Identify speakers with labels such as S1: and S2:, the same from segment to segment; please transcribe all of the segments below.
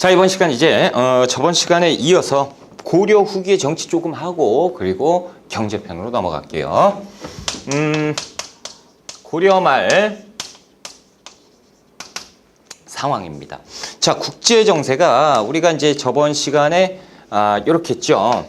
S1: 자, 이번 시간 이제 저번 시간에 이어서 고려 후기의 정치 조금 하고 그리고 경제편으로 넘어갈게요. 고려 말 상황입니다. 자, 국제 정세가 우리가 이제 저번 시간에 이렇게 했죠.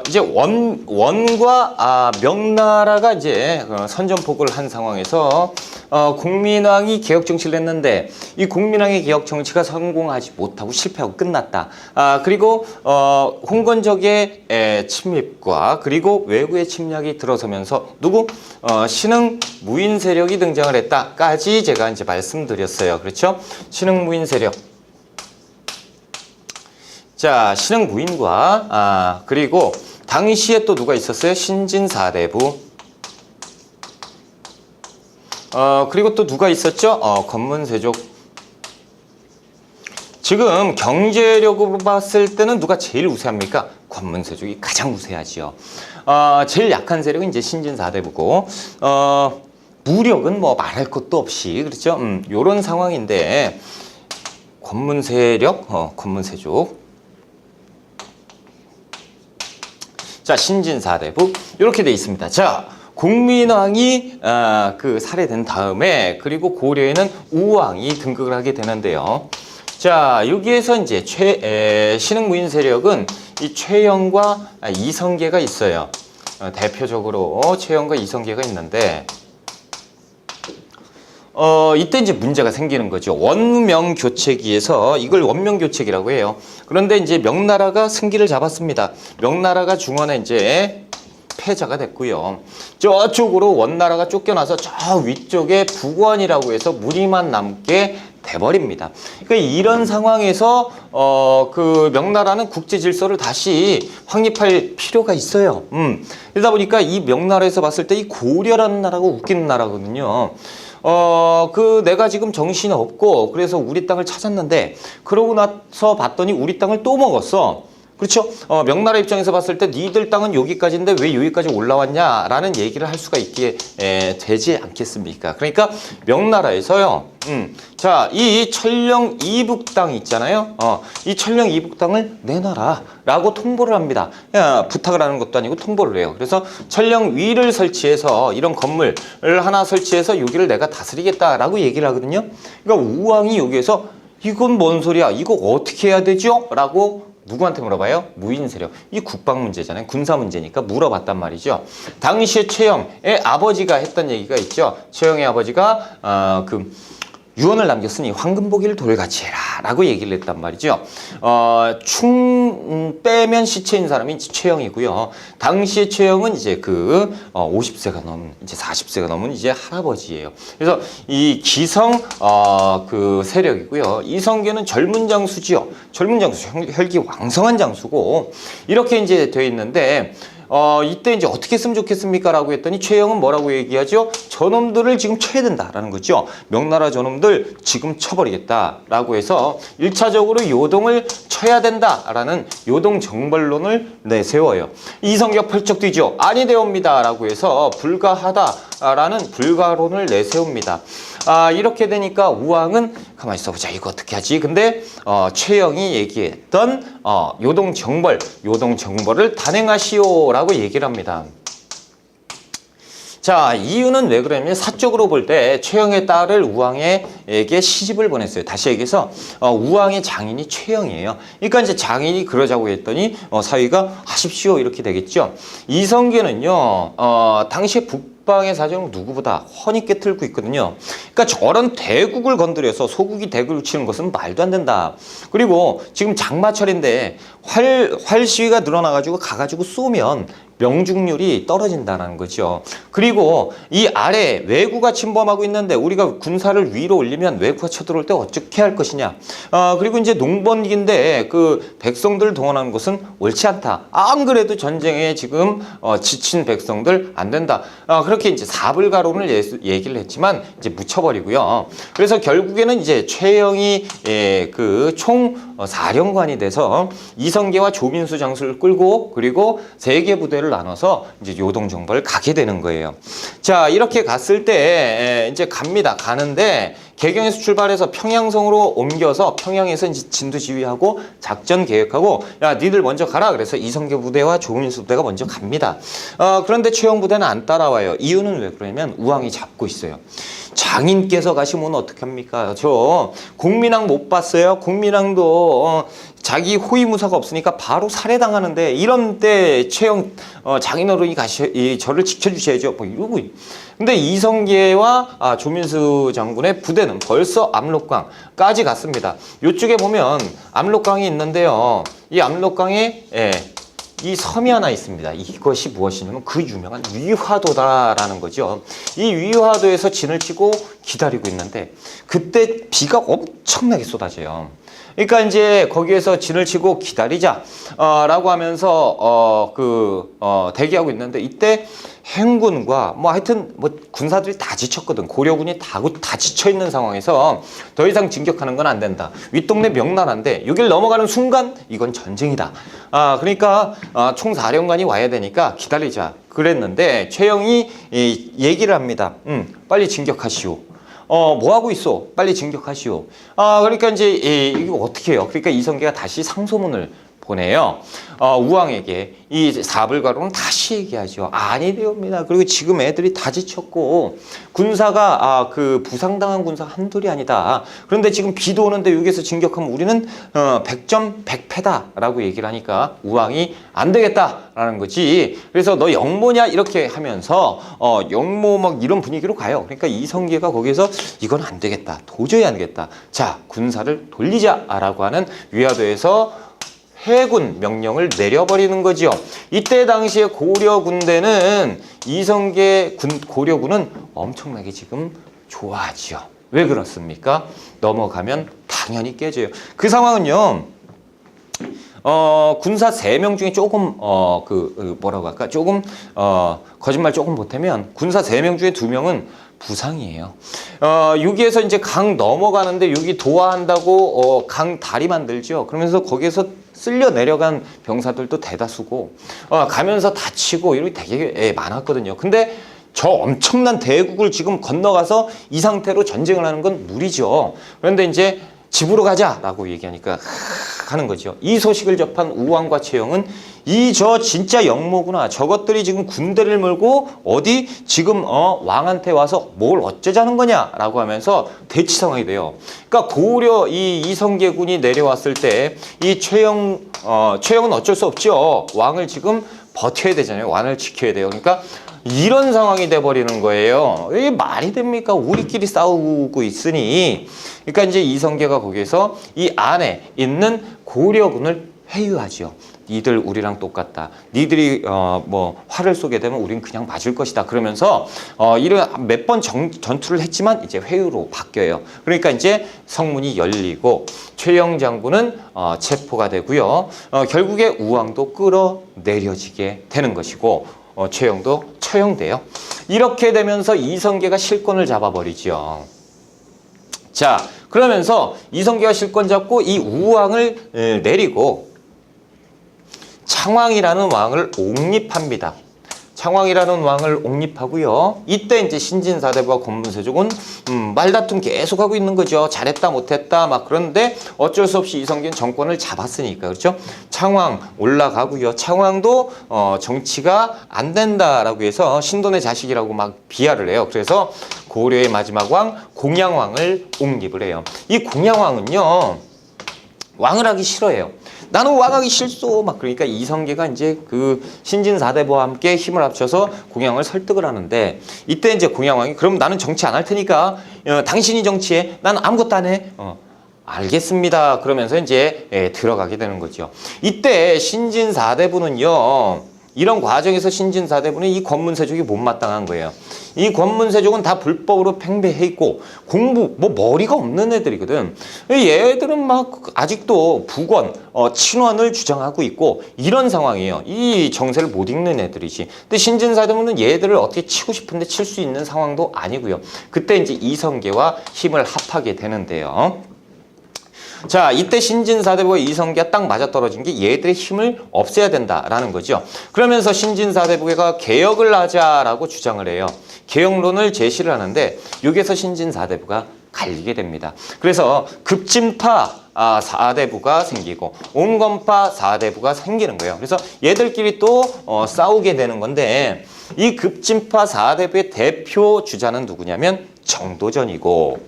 S1: 이제 원과 명나라가 이제 선전포고를 한 상황에서 공민왕이 개혁 정치를 했는데 이 공민왕의 개혁 정치가 성공하지 못하고 실패하고 끝났다. 그리고 홍건적의 침입과 그리고 외구의 침략이 들어서면서 누구 신흥 무인 세력이 등장을 했다까지 제가 이제 말씀드렸어요. 그렇죠? 신흥 무인 세력. 자, 신흥 무인과 그리고 당시에 또 누가 있었어요? 신진사대부. 그리고 또 누가 있었죠? 권문세족. 지금 경제력으로 봤을 때는 누가 제일 우세합니까? 권문세족이 가장 우세하지요. 제일 약한 세력은 이제 신진사대부고, 무력은 뭐 말할 것도 없이, 그렇죠? 요런 상황인데, 권문세력, 권문세족. 자, 신진사대부 이렇게 돼 있습니다. 자, 공민왕이 살해된 다음에 그리고 고려에는 우왕이 등극을 하게 되는데요. 자, 여기에서 이제 신흥 무인 세력은 이 최영과 이성계가 있어요. 대표적으로 최영과 이성계가 있는데 이때 이제 문제가 생기는 거죠. 원명교체기에서 이걸 원명교체기라고 해요. 그런데 이제 명나라가 승기를 잡았습니다. 명나라가 중원에 이제 패자가 됐고요. 저쪽으로 원나라가 쫓겨나서 저 위쪽에 북원이라고 해서 무리만 남게 돼버립니다. 그러니까 이런 상황에서 그 명나라는 국제 질서를 다시 확립할 필요가 있어요. 그러다 보니까 이 명나라에서 봤을 때 이 고려라는 나라가 웃기는 나라거든요. 내가 지금 정신이 없고 그래서 우리 땅을 찾았는데 그러고 나서 봤더니 우리 땅을 또 먹었어. 그렇죠? 명나라 입장에서 봤을 때 니들 땅은 여기까지인데 왜 여기까지 올라왔냐라는 얘기를 할 수가 있게 되지 않겠습니까? 그러니까 명나라에서요. 자, 이 천령 이북 땅 있잖아요. 이 천령 이북 땅을 내놔라라고 통보를 합니다. 부탁을 하는 것도 아니고 통보를 해요. 그래서 천령 위를 설치해서 이런 건물을 하나 설치해서 여기를 내가 다스리겠다라고 얘기를 하거든요. 그러니까 우왕이 여기에서 이건 뭔 소리야? 이거 어떻게 해야 되죠? 라고 누구한테 물어봐요? 무인 세력. 이 국방 문제잖아요. 군사 문제니까 물어봤단 말이죠. 당시에 최영의 아버지가 했던 얘기가 있죠. 최영의 아버지가 유언을 남겼으니 황금보기를 돌같이 해라 라고 얘기를 했단 말이죠. 충 빼면 시체인 사람이 최영이고요. 당시에 최영은 이제 50세가 넘은 이제 40세가 넘은 이제 할아버지예요. 그래서 이 기성 세력이고요. 이성계는 젊은 장수지요. 젊은 장수, 혈기 왕성한 장수고 이렇게 이제 돼 있는데 이때 이제 어떻게 했으면 좋겠습니까? 라고 했더니 최영은 뭐라고 얘기하죠? 저놈들을 지금 쳐야 된다라는 거죠. 명나라 저놈들 지금 쳐버리겠다라고 해서 1차적으로 요동을 쳐야 된다라는 요동 정벌론을 내세워요. 이성계가 펄쩍 뛰죠. 아니 되옵니다. 라고 해서 불가하다라는 불가론을 내세웁니다. 이렇게 되니까 우왕은 가만히 있어보자. 이거 어떻게 하지? 근데 최영이 얘기했던 요동 정벌을 단행하시오라고 얘기를 합니다. 자, 이유는 왜 그러냐면 사적으로 볼 때 최영의 딸을 우왕에게 시집을 보냈어요. 다시 얘기해서 우왕의 장인이 최영이에요. 그러니까 이제 장인이 그러자고 했더니 사위가 하십시오 이렇게 되겠죠. 이성계는요 당시에 북방의 사정을 누구보다 훤히 꿰뚫고 있거든요. 그러니까 저런 대국을 건드려서 소국이 대국을 치는 것은 말도 안 된다. 그리고 지금 장마철인데 활 시위가 늘어나가지고 가가지고 쏘면 명중률이 떨어진다는 거죠. 그리고 이 아래 외구가 침범하고 있는데 우리가 군사를 위로 올리면 외구가 쳐들어올 때 어떻게 할 것이냐. 그리고 이제 농번기인데 그 백성들을 동원하는 것은 옳지 않다. 안 그래도 전쟁에 지금 지친 백성들 안 된다. 그렇게 이제 사불가론을 얘기를 했지만 이제 묻혀버리고요. 그래서 결국에는 이제 최영이 총 사령관이 돼서 이성계와 조민수 장수를 끌고 그리고 세계 부대를 부대를 나눠서 이제 요동정벌 가게 되는 거예요. 자, 이렇게 갔을 때 이제 갑니다. 가는데 개경에서 출발해서 평양성으로 옮겨서 평양에서 이제 진도 지휘하고 작전 계획하고 야, 니들 먼저 가라. 그래서 이성계 부대와 조민수 부대가 먼저 갑니다. 그런데 최영 부대는 안 따라와요. 이유는 왜 그러냐면 우왕이 잡고 있어요. 장인께서 가시면 어떡합니까? 저 공민왕 못 봤어요? 공민왕도 자기 호위무사가 없으니까 바로 살해당하는데 이런 때 최영 장인어른이 저를 지켜주셔야죠. 뭐 이러고. 근데 이성계와 조민수 장군의 부대는 벌써 압록강까지 갔습니다. 이쪽에 보면 압록강이 있는데요. 이 압록강에 이 섬이 하나 있습니다. 이것이 무엇이냐면 그 유명한 위화도다라는 거죠. 이 위화도에서 진을 치고 기다리고 있는데 그때 비가 엄청나게 쏟아져요. 그러니까 이제 거기에서 진을 치고 기다리자 라고 하면서 대기하고 있는데 이때 행군과 뭐 하여튼 뭐 군사들이 다 지쳤거든. 고려군이 다 지쳐 있는 상황에서 더 이상 진격하는 건 안 된다. 윗동네 명나라인데 여길 넘어가는 순간 이건 전쟁이다. 그러니까 총사령관이 와야 되니까 기다리자 그랬는데 최영이 얘기를 합니다. 빨리 진격하시오. 뭐 하고 있어? 빨리 진격하시오. 그러니까 이제 이거 어떻게 해요? 그러니까 이성계가 다시 상소문을 보내요. 우왕에게 이 사불가로는 다시 얘기하죠. 아니되옵니다. 그리고 지금 애들이 다 지쳤고 군사가 부상당한 군사 한둘이 아니다. 그런데 지금 비도 오는데 여기서 진격하면 우리는 100점 100패다라고 얘기를 하니까 우왕이 안 되겠다라는 거지. 그래서 너 영모냐 이렇게 하면서 영모 막 이런 분위기로 가요. 그러니까 이성계가 거기서 이건 안 되겠다. 도저히 안 되겠다. 자, 군사를 돌리자라고 하는 위화도에서 해군 명령을 내려버리는 거죠. 이때 당시에 고려 군대는 이성계 고려군은 엄청나게 지금 좋아하지요. 왜 그렇습니까? 넘어가면 당연히 깨져요. 그 상황은요. 군사 3명 중에 조금 뭐라고 할까? 조금 거짓말 조금 보태면 군사 3명 중에 2명은 부상이에요. 여기에서 이제 강 넘어가는데 여기 도하한다고 강 다리 만들죠. 그러면서 거기에서 쓸려 내려간 병사들도 대다수고 가면서 다치고 이런 게 되게 많았거든요. 근데 저 엄청난 대국을 지금 건너가서 이 상태로 전쟁을 하는 건 무리죠. 그런데 이제 집으로 가자라고 얘기하니까 하는 거죠. 이 소식을 접한 우왕과 최영은 저 진짜 영모구나. 저것들이 지금 군대를 몰고 어디 지금 왕한테 와서 뭘 어쩌자는 거냐라고 하면서 대치 상황이 돼요. 그러니까 고려 이성계군이 내려왔을 때 이 최영은 어쩔 수 없죠. 왕을 지금 버텨야 되잖아요. 왕을 지켜야 돼요. 그러니까 이런 상황이 돼버리는 거예요. 이게 말이 됩니까? 우리끼리 싸우고 있으니. 그러니까 이제 이성계가 거기에서 이 안에 있는 고려군을 회유하죠. 니들 우리랑 똑같다. 니들이 뭐 화를 쏘게 되면 우린 그냥 맞을 것이다. 그러면서 이런 몇 번 전투를 했지만 이제 회유로 바뀌어요. 그러니까 이제 성문이 열리고 최영 장군은 체포가 되고요. 결국에 우왕도 끌어내려지게 되는 것이고 최영도 처형돼요. 이렇게 되면서 이성계가 실권을 잡아버리죠. 자, 그러면서 이성계가 실권 잡고 이 우왕을 내리고 창왕이라는 왕을 옹립합니다. 창왕이라는 왕을 옹립하고요. 이때 이제 신진사대부와 권문세족은 말다툼 계속하고 있는 거죠. 잘했다 못했다 막. 그런데 어쩔 수 없이 이성계는 정권을 잡았으니까 그렇죠. 창왕 올라가고요. 창왕도 정치가 안 된다라고 해서 신돈의 자식이라고 막 비하를 해요. 그래서 고려의 마지막 왕 공양왕을 옹립을 해요. 이 공양왕은요 왕을 하기 싫어해요. 나는 왕하기 싫소. 막 그러니까 이성계가 이제 그 신진사대부와 함께 힘을 합쳐서 공양을 설득을 하는데 이때 이제 공양왕이 그럼 나는 정치 안 할 테니까 당신이 정치해. 나는 아무것도 안 해. 알겠습니다. 그러면서 이제 들어가게 되는 거죠. 이때 신진사대부는요. 이런 과정에서 신진사대부는 이 권문세족이 못마땅한 거예요. 이 권문세족은 다 불법으로 팽배해 있고 공부 뭐 머리가 없는 애들이거든. 얘들은 막 아직도 부권, 친원을 주장하고 있고 이런 상황이에요. 이 정세를 못 읽는 애들이지. 근데 신진사대부는 얘들을 어떻게 치고 싶은데 칠 수 있는 상황도 아니고요. 그때 이제 이성계와 힘을 합하게 되는데요. 자, 이때 신진사대부와 이성계가 딱 맞아떨어진 게 얘들의 힘을 없애야 된다라는 거죠. 그러면서 신진사대부가 개혁을 하자라고 주장을 해요. 개혁론을 제시를 하는데 여기에서 신진사대부가 갈리게 됩니다. 그래서 급진파 4대부가 생기고 온건파 4대부가 생기는 거예요. 그래서 얘들끼리 또 싸우게 되는 건데 이 급진파 4대부의 대표 주자는 누구냐면 정도전이고,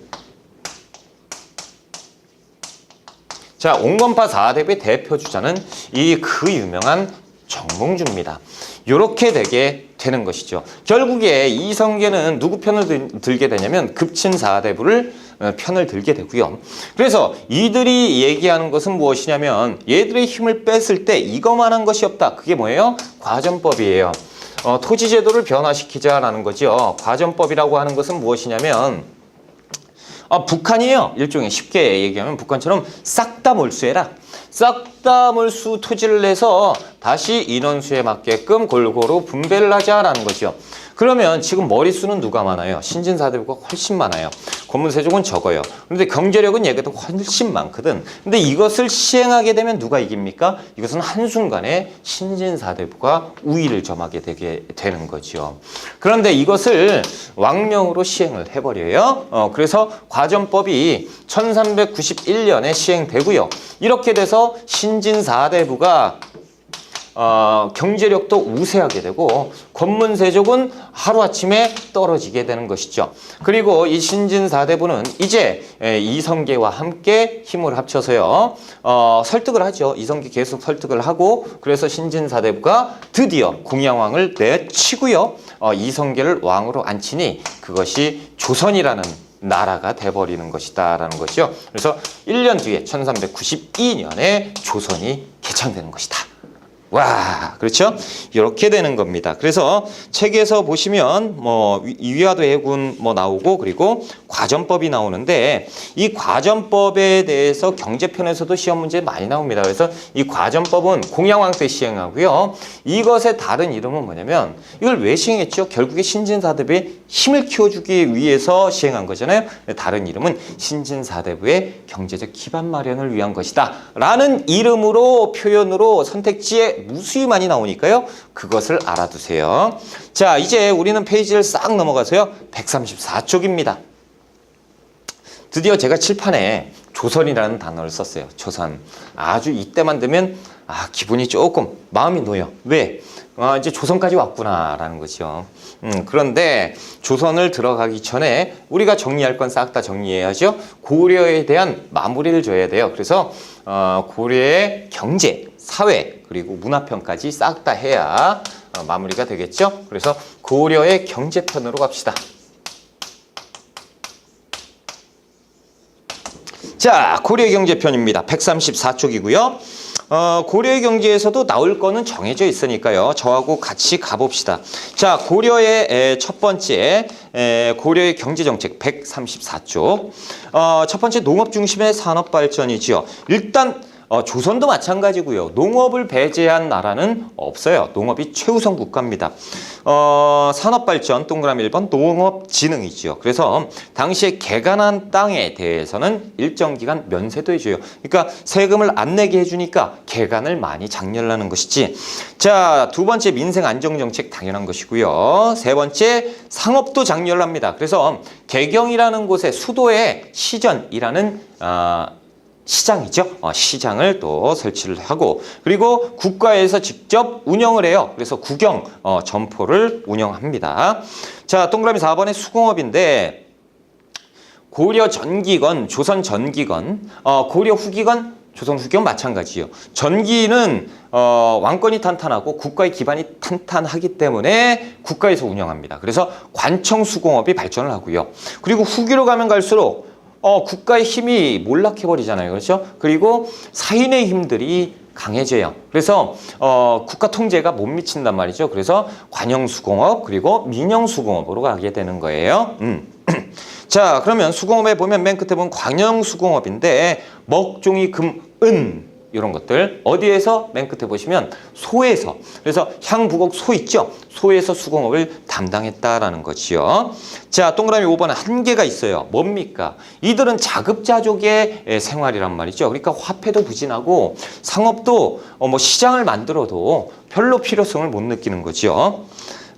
S1: 자, 온건파 4대부의 대표 주자는 이 그 유명한 정몽주입니다. 이렇게 되게 되는 것이죠. 결국에 이성계는 누구 편을 들게 되냐면 급진 4대부를 편을 들게 되고요. 그래서 이들이 얘기하는 것은 무엇이냐면 얘들의 힘을 뺐을 때 이것만 한 것이 없다. 그게 뭐예요? 과전법이에요. 토지제도를 변화시키자라는 거죠. 과전법이라고 하는 것은 무엇이냐면 북한이에요. 일종의 쉽게 얘기하면 북한처럼 싹 다 몰수해라. 싹 다 몰수 토지를 내서 다시 인원수에 맞게끔 골고루 분배를 하자라는 거죠. 그러면 지금 머릿수는 누가 많아요? 신진사대부가 훨씬 많아요. 권문세족은 적어요. 그런데 경제력은 얘가 훨씬 많거든. 근데 이것을 시행하게 되면 누가 이깁니까? 이것은 한순간에 신진사대부가 우위를 점하게 되게 되는 거죠. 그런데 이것을 왕명으로 시행을 해버려요. 그래서 과전법이 1391년에 시행되고요. 이렇게 돼서 신진사대부가 경제력도 우세하게 되고 권문세족은 하루아침에 떨어지게 되는 것이죠. 그리고 이 신진사대부는 이제 이성계와 함께 힘을 합쳐서요 설득을 하죠. 이성계 계속 설득을 하고 그래서 신진사대부가 드디어 공양왕을 내치고요 이성계를 왕으로 앉히니 그것이 조선이라는 나라가 돼버리는 것이다 라는 것이죠. 그래서 1년 뒤에 1392년에 조선이 개창되는 것이다. 와, 그렇죠? 이렇게 되는 겁니다. 그래서 책에서 보시면 위화도 해군 나오고 그리고 과전법이 나오는데 이 과전법에 대해서 경제편에서도 시험 문제 많이 나옵니다. 그래서 이 과전법은 공양왕 때 시행하고요. 이것의 다른 이름은 뭐냐면 이걸 왜 시행했죠? 결국에 신진사대부의 힘을 키워주기 위해서 시행한 거잖아요. 다른 이름은 신진사대부의 경제적 기반 마련을 위한 것이다 라는 이름으로 표현으로 선택지에 무수히 많이 나오니까요. 그것을 알아두세요. 자, 이제 우리는 페이지를 싹 넘어가서요. 134쪽입니다. 드디어 제가 칠판에 조선이라는 단어를 썼어요. 조선. 아주 이때만 되면 기분이 조금 마음이 놓여. 왜? 이제 조선까지 왔구나라는 거죠. 그런데 조선을 들어가기 전에 우리가 정리할 건 싹 다 정리해야죠. 고려에 대한 마무리를 줘야 돼요. 그래서 고려의 경제, 사회, 그리고 문화편까지 싹 다 해야 마무리가 되겠죠. 그래서 고려의 경제편으로 갑시다. 자, 고려의 경제편입니다. 134쪽이고요. 고려의 경제에서도 나올 거는 정해져 있으니까요. 저하고 같이 가봅시다. 자, 고려의 첫 번째 고려의 경제정책 134쪽. 첫 번째 농업 중심의 산업발전이지요. 일단 조선도 마찬가지고요. 농업을 배제한 나라는 없어요. 농업이 최우선 국가입니다. 산업발전 동그라미 1번 농업진흥이지요. 그래서 당시에 개간한 땅에 대해서는 일정 기간 면세도 해줘요. 그러니까 세금을 안 내게 해주니까 개간을 많이 장려하는 것이지. 자, 두 번째 민생 안정정책 당연한 것이고요. 세 번째 상업도 장려를 합니다. 그래서 개경이라는 곳에 수도에 시전이라는 시장이죠. 시장을 또 설치를 하고 그리고 국가에서 직접 운영을 해요. 그래서 국영 점포를 운영합니다. 자, 동그라미 4번의 수공업인데 고려 전기건, 조선 전기건, 고려 후기건, 조선 후기건 마찬가지예요. 전기는 왕권이 탄탄하고 국가의 기반이 탄탄하기 때문에 국가에서 운영합니다. 그래서 관청 수공업이 발전을 하고요. 그리고 후기로 가면 갈수록 국가의 힘이 몰락해버리잖아요. 그렇죠? 그리고 사인의 힘들이 강해져요. 그래서 국가 통제가 못 미친단 말이죠. 그래서 관영수공업 그리고 민영수공업으로 가게 되는 거예요. 자, 그러면 수공업에 보면 맨 끝에 보면 관영수공업인데 먹, 종이, 금, 은 이런 것들 어디에서 맨 끝에 보시면 소에서 그래서 향부곡 소 있죠? 소에서 수공업을 담당했다라는 거지요. 자, 동그라미 5번은 한계가 있어요. 뭡니까? 이들은 자급자족의 생활이란 말이죠. 그러니까 화폐도 부진하고 상업도 뭐 시장을 만들어도 별로 필요성을 못 느끼는 거죠.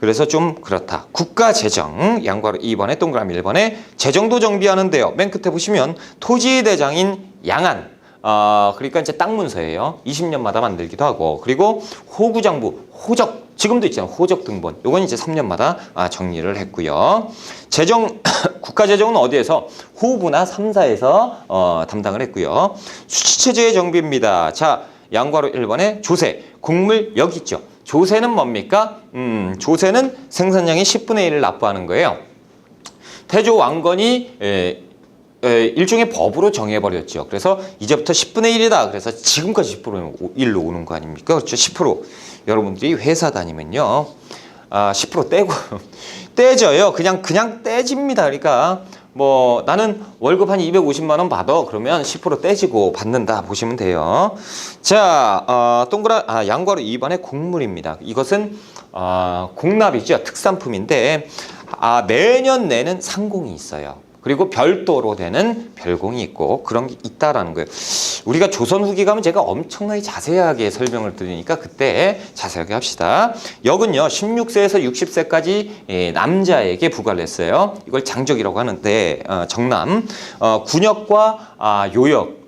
S1: 그래서 좀 그렇다. 국가재정, 양괄호 2번에 동그라미 1번에 재정도 정비하는데요. 맨 끝에 보시면 토지대장인 양안, 그러니까 이제 땅 문서예요. 20년마다 만들기도 하고, 그리고 호구장부, 호적, 지금도 있잖아요. 호적 등본. 요건 이제 3년마다 정리를 했고요. 재정, 국가재정은 어디에서? 후부나 3사에서 담당을 했고요. 수치체제의 정비입니다. 자, 양괄호 1번에 조세, 곡물 여기 있죠. 조세는 뭡니까? 조세는 생산량의 10분의 1을 납부하는 거예요. 태조 왕건이 일종의 법으로 정해버렸죠. 그래서 이제부터 10분의 1이다. 그래서 지금까지 10%는 1로 오는 거 아닙니까? 그렇죠. 10%. 여러분들이 회사 다니면요. 10% 떼고 떼져요. 그냥 떼집니다. 그러니까 뭐 나는 월급 한 250만 원 받아. 그러면 10% 떼지고 받는다 보시면 돼요. 자, 양괄호 2번의 곡물입니다. 이것은 공납이죠. 특산품인데 매년 내는 상공이 있어요. 그리고 별도로 되는 별공이 있고 그런 게 있다라는 거예요. 우리가 조선 후기 가면 제가 엄청나게 자세하게 설명을 드리니까 그때 자세하게 합시다. 역은요 16세에서 60세까지 남자에게 부과를 했어요. 이걸 장적이라고 하는데 정남 군역과 요역.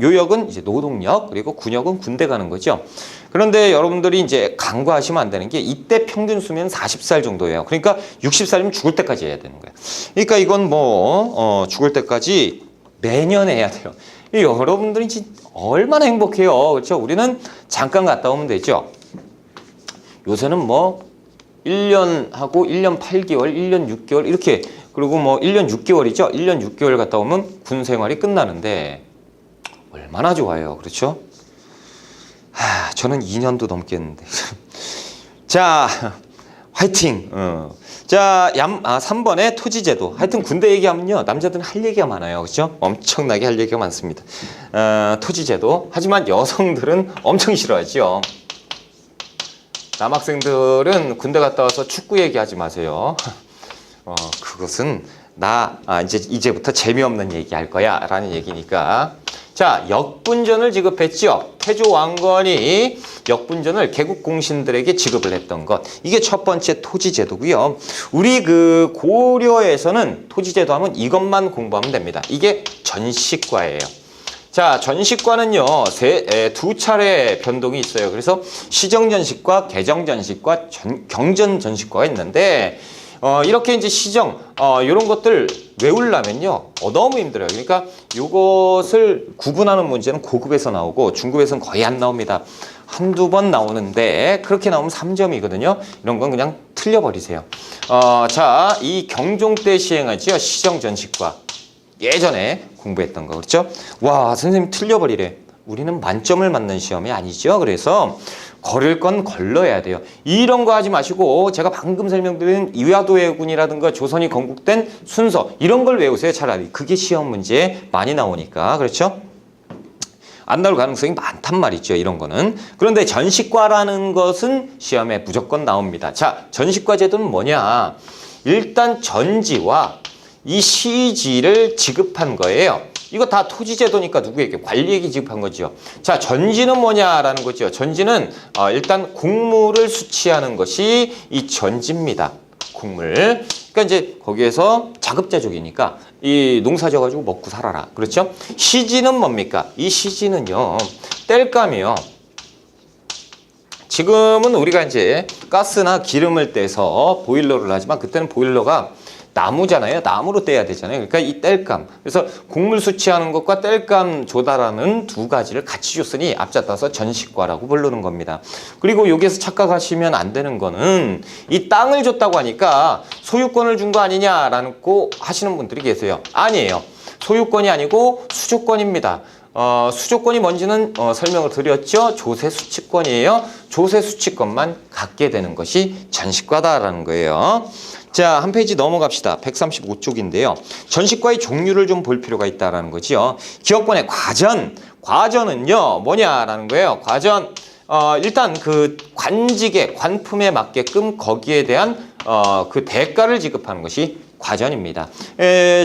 S1: 요역은 이제 노동력, 그리고 군역은 군대 가는 거죠. 그런데 여러분들이 이제 간과하시면 안 되는 게 이때 평균 수명 40살 정도예요. 그러니까 60살이면 죽을 때까지 해야 되는 거예요. 그러니까 이건 뭐 죽을 때까지 매년 해야 돼요. 여러분들이 얼마나 행복해요. 그렇죠? 우리는 잠깐 갔다 오면 되죠. 요새는 뭐 1년 하고 1년 8개월, 1년 6개월 이렇게, 그리고 뭐 1년 6개월이죠. 1년 6개월 갔다 오면 군 생활이 끝나는데 얼마나 좋아요. 그렇죠? 저는 2년도 넘겠는데. 자, 화이팅! 자, 3번에 토지제도. 하여튼 군대 얘기하면요. 남자들은 할 얘기가 많아요. 그렇죠? 엄청나게 할 얘기가 많습니다. 토지제도. 하지만 여성들은 엄청 싫어하죠. 남학생들은 군대 갔다 와서 축구 얘기하지 마세요. 그것은 이제부터 재미없는 얘기 할 거야 라는 얘기니까. 자, 역분전을 지급했죠. 태조 왕건이 역분전을 개국 공신들에게 지급을 했던 것. 이게 첫 번째 토지제도고요. 우리 그 고려에서는 토지제도 하면 이것만 공부하면 됩니다. 이게 전식과예요. 자, 전식과는요, 두 차례 변동이 있어요. 그래서 시정전식과 개정전식과 경전전식과가 있는데, 이렇게 이제 시정, 이런 것들 외우려면요, 너무 힘들어요. 그러니까 이것을 구분하는 문제는 고급에서 나오고 중급에서는 거의 안 나옵니다. 한두 번 나오는데, 그렇게 나오면 3점이거든요. 이런 건 그냥 틀려버리세요. 자, 이 경종 때 시행하지요. 시정전식과. 예전에 공부했던 거, 그렇죠? 와, 선생님 틀려버리래. 우리는 만점을 맞는 시험이 아니죠. 그래서 걸을 건 걸러야 돼요. 이런 거 하지 마시고 제가 방금 설명드린 이화도해군이라든가 조선이 건국된 순서 이런 걸 외우세요. 차라리 그게 시험 문제에 많이 나오니까. 그렇죠? 안 나올 가능성이 많단 말이죠. 이런 거는. 그런데 전식과라는 것은 시험에 무조건 나옵니다. 자, 전식과 제도는 뭐냐? 일단 전지와 이 시지를 지급한 거예요. 이거 다 토지제도니까 누구에게? 관리에게 지급한 거죠. 자, 전지는 뭐냐라는 거죠. 전지는 일단 곡물을 수취하는 것이 이 전지입니다. 곡물. 그러니까 이제 거기에서 자급자족이니까 이 농사 져가지고 먹고 살아라. 그렇죠? 시지는 뭡니까? 이 시지는요, 땔감이요. 지금은 우리가 이제 가스나 기름을 떼서 보일러를 하지만 그때는 보일러가 나무잖아요. 나무로 떼야 되잖아요. 그러니까 이 땔감. 그래서 곡물 수취하는 것과 땔감 조달하는 두 가지를 같이 줬으니 앞잡아서 전식과라고 부르는 겁니다. 그리고 여기에서 착각하시면 안 되는 거는 이 땅을 줬다고 하니까 소유권을 준 거 아니냐라고 하시는 분들이 계세요. 아니에요. 소유권이 아니고 수조권입니다. 수조권이 뭔지는 설명을 드렸죠. 조세수취권이에요. 조세수취권만 갖게 되는 것이 전식과다라는 거예요. 자, 한 페이지 넘어갑시다. 135쪽인데요. 전식과의 종류를 좀 볼 필요가 있다는 거죠. 기업권의 과전, 과전은요, 뭐냐라는 거예요. 과전. 일단 그 관직의 관품에 맞게끔 거기에 대한 그 대가를 지급하는 것이 과전입니다.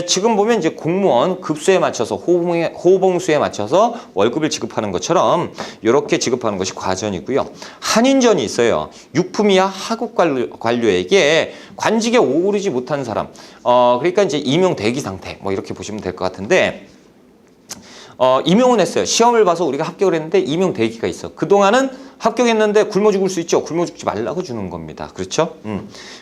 S1: 지금 보면 이제 공무원 급수에 맞춰서 호봉수에 맞춰서 월급을 지급하는 것처럼 이렇게 지급하는 것이 과전이고요. 한인전이 있어요. 유품 이하 하급 관료에게 관직에 오르지 못한 사람, 그러니까 이제 임용 대기 상태, 뭐 이렇게 보시면 될 것 같은데. 임용은 했어요. 시험을 봐서 우리가 합격을 했는데 임용 대기가 있어. 그동안은 합격했는데 굶어 죽을 수 있죠. 굶어 죽지 말라고 주는 겁니다. 그렇죠?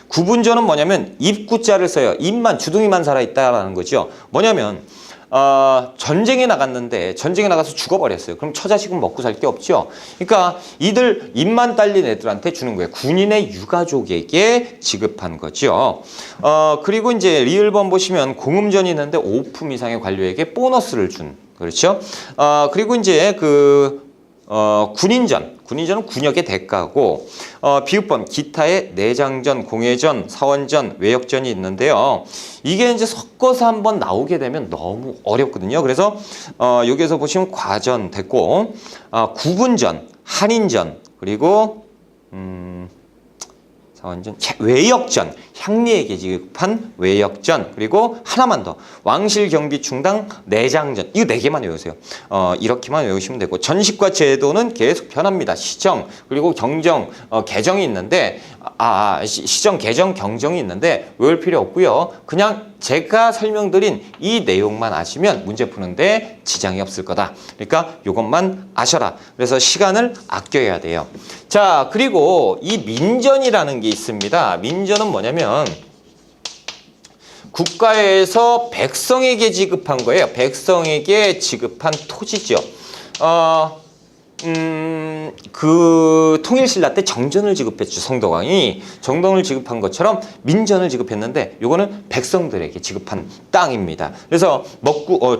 S1: 구분전은 뭐냐면 입구자를 써요. 입만, 주둥이만 살아있다라는 거죠. 뭐냐면 전쟁에 나갔는데 전쟁에 나가서 죽어버렸어요. 그럼 처자식은 먹고 살 게 없죠. 그러니까 이들 입만 딸린 애들한테 주는 거예요. 군인의 유가족에게 지급한 거죠. 그리고 이제 리을번 보시면 공음전이 있는데 5품 이상의 관료에게 보너스를 준. 그렇죠? 그리고 이제 군인전은 군역의 대가고, 비읍번, 기타의 내장전, 공회전, 사원전, 외역전이 있는데요. 이게 이제 섞어서 한번 나오게 되면 너무 어렵거든요. 그래서, 여기에서 보시면 과전 됐고, 구분전, 한인전, 그리고, 사원전, 외역전, 향리에게 지급한 외역전, 그리고 하나만 더, 왕실경비충당 내장전. 이거 4개만 외우세요. 이렇게만 외우시면 되고, 전식과 제도는 계속 변합니다. 시정, 그리고 경정, 개정이 있는데, 시정, 개정, 경정이 있는데 외울 필요 없고요. 그냥 제가 설명드린 이 내용만 아시면 문제 푸는데 지장이 없을 거다. 그러니까 이것만 아셔라. 그래서 시간을 아껴야 돼요. 자, 그리고 이 민전이라는 게 있습니다. 민전은 뭐냐면 국가에서 백성에게 지급한 거예요. 백성에게 지급한 토지죠. 그 통일신라 때 정전을 지급했죠. 성덕왕이 정전을 지급한 것처럼 민전을 지급했는데 요거는 백성들에게 지급한 땅입니다. 그래서 먹고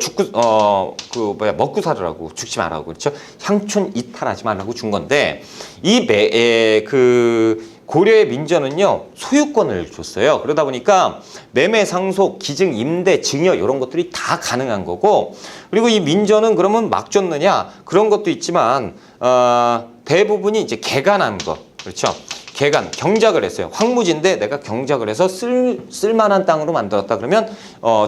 S1: 먹고 살으라고, 죽지 말라고, 그렇죠? 향촌 이탈하지 말라고 준 건데 고려의 민전은요 소유권을 줬어요. 그러다 보니까 매매, 상속, 기증, 임대, 증여 이런 것들이 다 가능한 거고, 그리고 이 민전은 그러면 막 줬느냐 그런 것도 있지만 대부분이 이제 개간한 거, 그렇죠? 개간, 경작을 했어요. 황무지인데 내가 경작을 해서 쓸만한 땅으로 만들었다 그러면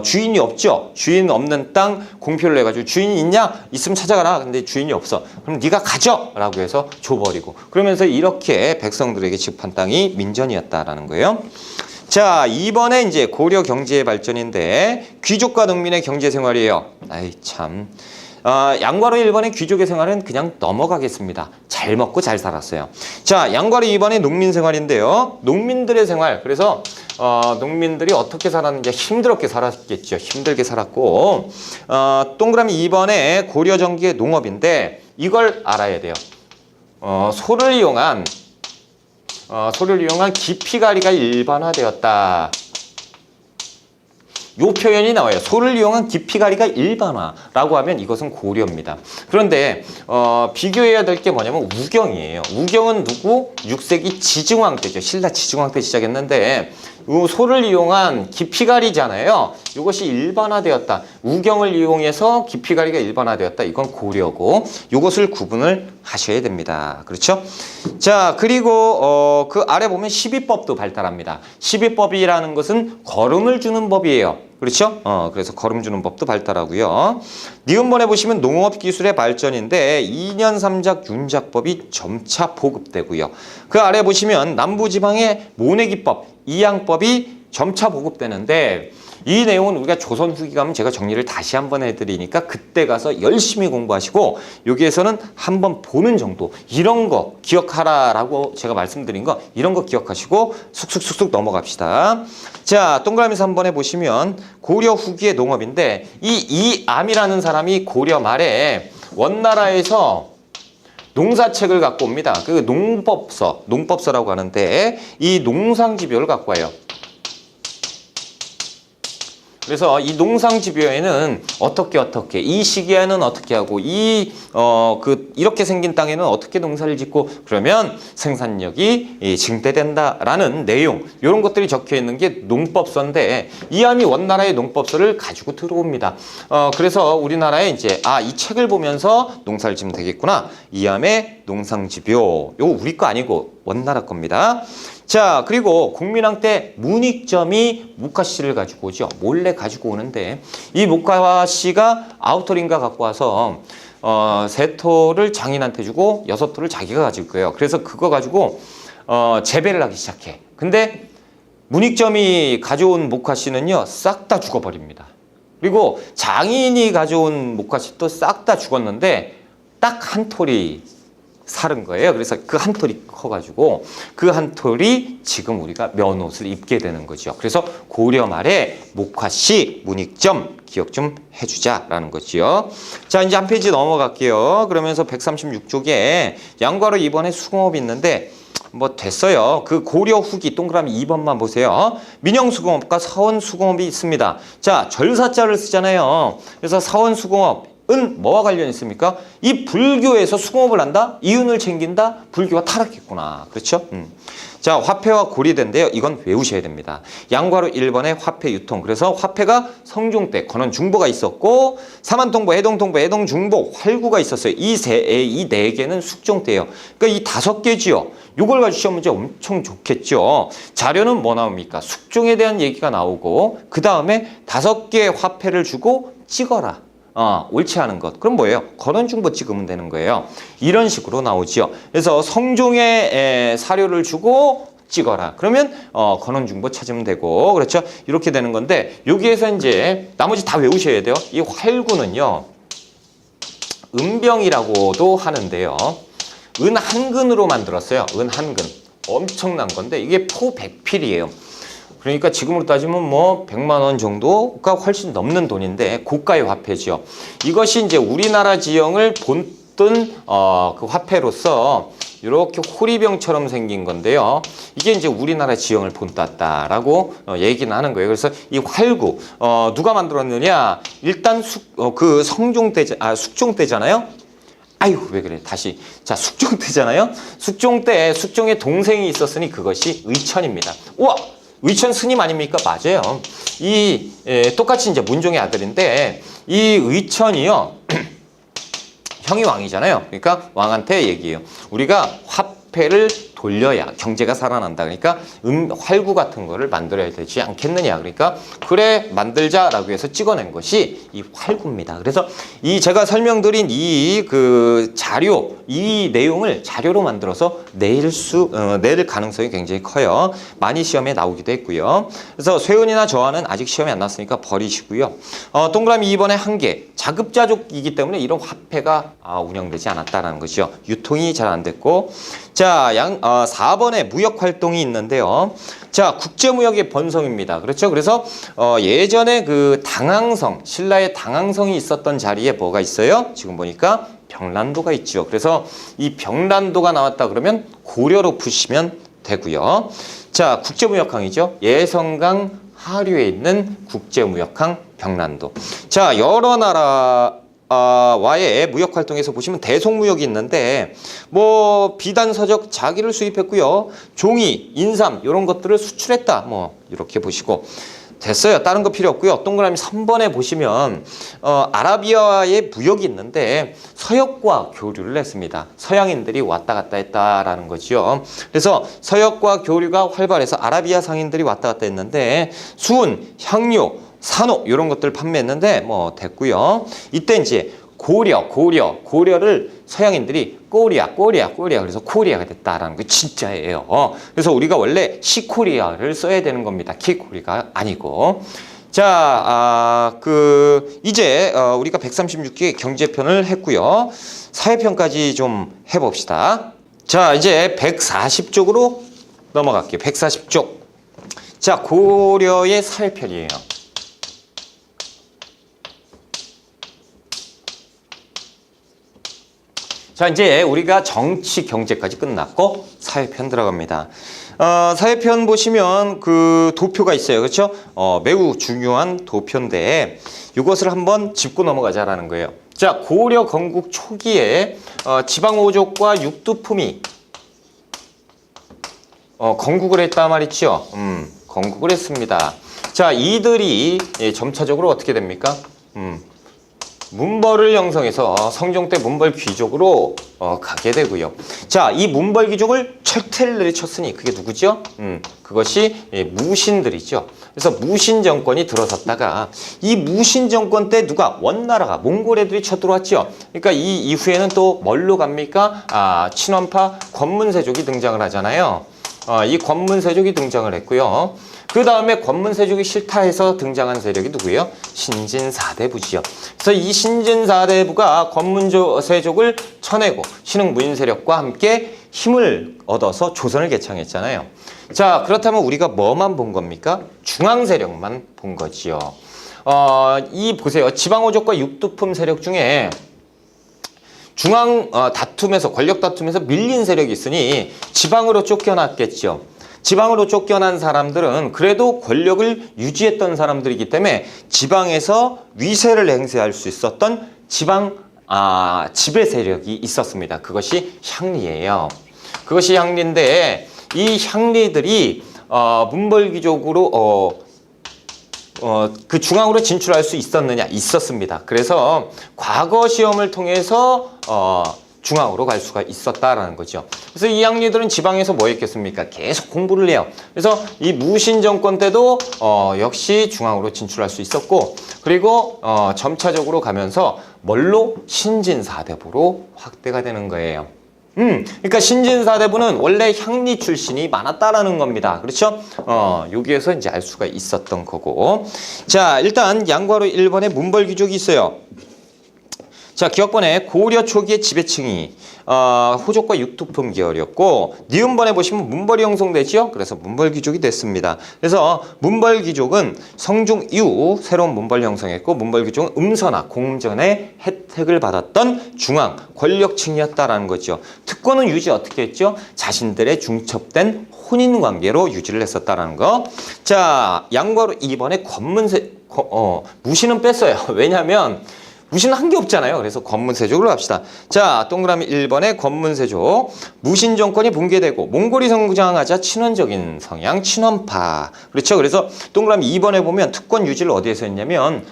S1: 주인이 없죠. 주인 없는 땅 공표를 해가지고 주인이 있냐? 있으면 찾아가라. 근데 주인이 없어. 그럼 네가 가져! 라고 해서 줘버리고, 그러면서 이렇게 백성들에게 지급한 땅이 민전이었다라는 거예요. 자, 이번에 이제 고려 경제의 발전인데 귀족과 농민의 경제 생활이에요. 아이 참. 양과로 1번의 귀족의 생활은 그냥 넘어가겠습니다. 잘 먹고 잘 살았어요. 자, 양과로 2번의 농민 생활인데요. 농민들의 생활. 그래서 농민들이 어떻게 살았는지 힘들게 살았겠죠. 힘들게 살았고, 동그라미 2번의 고려 전기의 농업인데 이걸 알아야 돼요. 소를 이용한 기피가리가 일반화되었다. 요 표현이 나와요. 소를 이용한 기피가리가 일반화라고 하면 이것은 고려입니다. 그런데 비교해야 될 게 뭐냐면 우경이에요. 우경은 누구? 6세기 지증왕 때죠. 신라 지증왕 때 시작했는데 요 소를 이용한 기피가리잖아요. 이것이 일반화되었다. 우경을 이용해서 기피가리가 일반화되었다. 이건 고려고, 이것을 구분을 하셔야 됩니다. 그렇죠? 자, 그리고 그 아래 보면 시비법도 발달합니다. 시비법이라는 것은 거름을 주는 법이에요. 그렇죠? 그래서 거름 주는 법도 발달하고요. 니은번에 보시면 농업기술의 발전인데 2년 3작 윤작법이 점차 보급되고요. 그 아래 보시면 남부지방의 모내기법, 이양법이 점차 보급되는데 이 내용은 우리가 조선 후기 가면 제가 정리를 다시 한번 해드리니까 그때 가서 열심히 공부하시고, 여기에서는 한번 보는 정도, 이런 거 기억하라라고 제가 말씀드린 거, 이런 거 기억하시고 쑥쑥쑥쑥 넘어갑시다. 자, 동그라미 3번에 보시면 고려 후기의 농업인데 이 이암이라는 사람이 고려 말에 원나라에서 농사책을 갖고 옵니다. 그 농법서라고 하는데 이 농상지표를 갖고 와요. 그래서 이 농상집요에는 어떻게 이 시기에는 어떻게 하고 이렇게 생긴 땅에는 어떻게 농사를 짓고 그러면 생산력이 증대된다라는 내용 이런 것들이 적혀 있는 게 농법서인데 이함이 원나라의 농법서를 가지고 들어옵니다. 그래서 우리나라에 이제 이 책을 보면서 농사를 지면 되겠구나. 이함의 농상집요. 요거 우리 거 아니고 원나라 겁니다. 자, 그리고 국민왕 때 문익점이 목화씨를 가지고 오죠. 몰래 가지고 오는데 이 목화씨가 아우터린가 갖고 와서 3토를 장인한테 주고 6토를 자기가 가질 거예요. 그래서 그거 가지고 재배를 하기 시작해. 근데 문익점이 가져온 목화씨는요, 싹 다 죽어버립니다. 그리고 장인이 가져온 목화씨도 싹 다 죽었는데 딱 한 톨이 살은 거예요. 그래서 그 한 톨이 커가지고 그 한 톨이 지금 우리가 면옷을 입게 되는 거죠. 그래서 고려 말에 목화씨, 문익점 기억 좀 해주자라는 거지요. 자, 이제 한 페이지 넘어갈게요. 그러면서 136쪽에 양과로 이번에 수공업이 있는데 뭐 됐어요. 그 고려 후기 동그라미 2번만 보세요. 민영수공업과 사원수공업이 있습니다. 자, 절사자를 쓰잖아요. 그래서 사원수공업 은 뭐와 관련이 있습니까? 이 불교에서 수공업을 한다? 이윤을 챙긴다? 불교가 타락했구나. 그렇죠? 자, 화폐와 고리대인데요. 이건 외우셔야 됩니다. 양과로 1번에 화폐 유통. 그래서 화폐가 성종 때 건원중보가 있었고 사만통보, 해동통보, 해동중보, 활구가 있었어요. 이 네 개는 숙종 때예요. 그러니까 이 5개지요. 요걸 가지고 시험 문제 엄청 좋겠죠. 자료는 뭐 나옵니까? 숙종에 대한 얘기가 나오고 그 다음에 5개의 화폐를 주고 찍어라. 옳지 않은 것. 그럼 뭐예요? 건원중보 찍으면 되는 거예요. 이런 식으로 나오지요. 그래서 성종의 사료를 주고 찍어라. 그러면 건원중보 찾으면 되고 그렇죠? 이렇게 되는 건데 여기에서 이제 나머지 다 외우셔야 돼요. 이 활구는요. 은병이라고도 하는데요. 은 한 근으로 만들었어요. 은 한 근. 엄청난 건데 이게 포 100필이에요. 그러니까 지금으로 따지면 뭐 100만 원 정도가 훨씬 넘는 돈인데 고가의 화폐죠. 이것이 이제 우리나라 지형을 본뜬 그 화폐로서 이렇게 호리병처럼 생긴 건데요. 이게 이제 우리나라 지형을 본땄다라고 얘기는 하는 거예요. 그래서 이 활구 누가 만들었느냐? 일단 그 성종 때 숙종 때잖아요. 아이고 왜 그래 다시 자 숙종 때잖아요. 숙종 때 숙종의 동생이 있었으니 그것이 의천입니다. 우와! 의천 스님 아닙니까? 맞아요. 똑같이 이제 문종의 아들인데, 이 의천이요, 형이 왕이잖아요. 그러니까 왕한테 얘기해요. 우리가 화폐를 돌려야 경제가 살아난다. 그러니까 활구 같은 거를 만들어야 되지 않겠느냐. 그러니까 그래 만들자라고 해서 찍어낸 것이 이 활구입니다. 그래서 이 제가 설명드린 그 자료 이 내용을 자료로 만들어서 낼 가능성이 굉장히 커요. 많이 시험에 나오기도 했고요. 그래서 쇠은이나 저하는 아직 시험에 안 나왔으니까 버리시고요. 동그라미 2번에 한 개. 자급자족이기 때문에 이런 화폐가 운영되지 않았다는 것이죠. 유통이 잘 안 됐고 자, 4번에 무역활동이 있는데요. 자, 국제무역의 번성입니다. 그렇죠? 그래서 예전에 그 당항성, 신라의 당항성이 있었던 자리에 뭐가 있어요? 지금 보니까 병란도가 있죠. 그래서 이 병란도가 나왔다 그러면 고려로 푸시면 되고요. 자, 국제무역항이죠. 예성강 하류에 있는 국제무역항 병란도. 자, 여러 나라 와의 무역 활동에서 보시면 대송무역이 있는데 뭐 비단서적 자기를 수입했고요. 종이, 인삼 이런 것들을 수출했다. 뭐 이렇게 보시고 됐어요. 다른 거 필요 없고요. 동그라미 3번에 보시면 아라비아와의 무역이 있는데 서역과 교류를 했습니다. 서양인들이 왔다 갔다 했다라는 거죠. 그래서 서역과 교류가 활발해서 아라비아 상인들이 왔다 갔다 했는데 수은, 향료 산호 이런 것들 판매했는데 뭐 됐고요. 이때 이제 고려를 서양인들이 꼬리아 그래서 코리아가 됐다라는 게 진짜예요. 그래서 우리가 원래 시코리아를 써야 되는 겁니다. 키코리가 아니고. 자, 이제 우리가 136기 경제편을 했고요. 사회편까지 좀 해봅시다. 자, 이제 140쪽으로 넘어갈게요. 140쪽. 자, 고려의 사회편이에요. 자, 이제 우리가 정치, 경제까지 끝났고 사회편 들어갑니다. 사회편 보시면 그 도표가 있어요. 그렇죠? 매우 중요한 도표인데 이것을 한번 짚고 넘어가자라는 거예요. 자, 고려 건국 초기에 지방오족과 육두품이 건국을 했단 말이죠. 건국을 했습니다. 자, 이들이 점차적으로 어떻게 됩니까? 문벌을 형성해서 성종 때 문벌 귀족으로 가게 되고요. 자, 이 문벌 귀족을 철퇴를 내리쳤으니 그게 누구죠? 그것이 무신들이죠. 그래서 무신 정권이 들어섰다가 이 무신 정권 때 누가 원나라가 몽골 애들이 쳐들어왔죠. 그러니까 이 이후에는 또 뭘로 갑니까? 친원파 권문세족이 등장을 하잖아요. 이 권문세족이 등장을 했고요. 그 다음에 권문세족이 싫다 해서 등장한 세력이 누구예요? 신진사대부지요. 그래서 이 신진사대부가 권문세족을 쳐내고 신흥무인 세력과 함께 힘을 얻어서 조선을 개창했잖아요. 자, 그렇다면 우리가 뭐만 본 겁니까? 중앙 세력만 본 거지요. 이 보세요. 지방오족과 육두품 세력 중에 중앙 다툼에서 권력 다툼에서 밀린 세력이 있으니 지방으로 쫓겨났겠죠. 지방으로 쫓겨난 사람들은 그래도 권력을 유지했던 사람들이기 때문에 지방에서 위세를 행사할 수 있었던 지배 세력이 있었습니다. 그것이 향리예요. 그것이 향리인데 이 향리들이 문벌귀족으로 그 중앙으로 진출할 수 있었느냐? 있었습니다. 그래서 과거 시험을 통해서 중앙으로 갈 수가 있었다라는 거죠. 그래서 이 향리들은 지방에서 뭐 했겠습니까? 계속 공부를 해요. 그래서 이 무신 정권 때도 역시 중앙으로 진출할 수 있었고, 그리고 점차적으로 가면서 뭘로? 신진사대부로 확대가 되는 거예요. 그러니까 신진사대부는 원래 향리 출신이 많았다라는 겁니다. 그렇죠? 여기에서 이제 알 수가 있었던 거고. 자, 일단 양과로 1번에 문벌귀족이 있어요. 자, 기억번에 고려 초기의 지배층이 호족과 육두품 계열이었고, 니은번에 보시면 문벌이 형성되지요. 그래서 문벌귀족이 됐습니다. 그래서 문벌귀족은 성종 이후 새로운 문벌 형성했고, 문벌귀족은 음서나 공전의 혜택을 받았던 중앙 권력층이었다라는 거죠. 특권은 유지 어떻게 했죠? 자신들의 중첩된 혼인 관계로 유지를 했었다라는 거. 자, 양과로 2번에 무신은 뺐어요. 왜냐하면 무신은 한 게 없잖아요. 그래서 권문세족으로 합시다. 자, 동그라미 1번에 권문세족. 무신 정권이 붕괴되고 몽골이 성장하자 친원적인 성향, 친원파. 그렇죠? 그래서 동그라미 2번에 보면 특권 유지를 어디에서 했냐면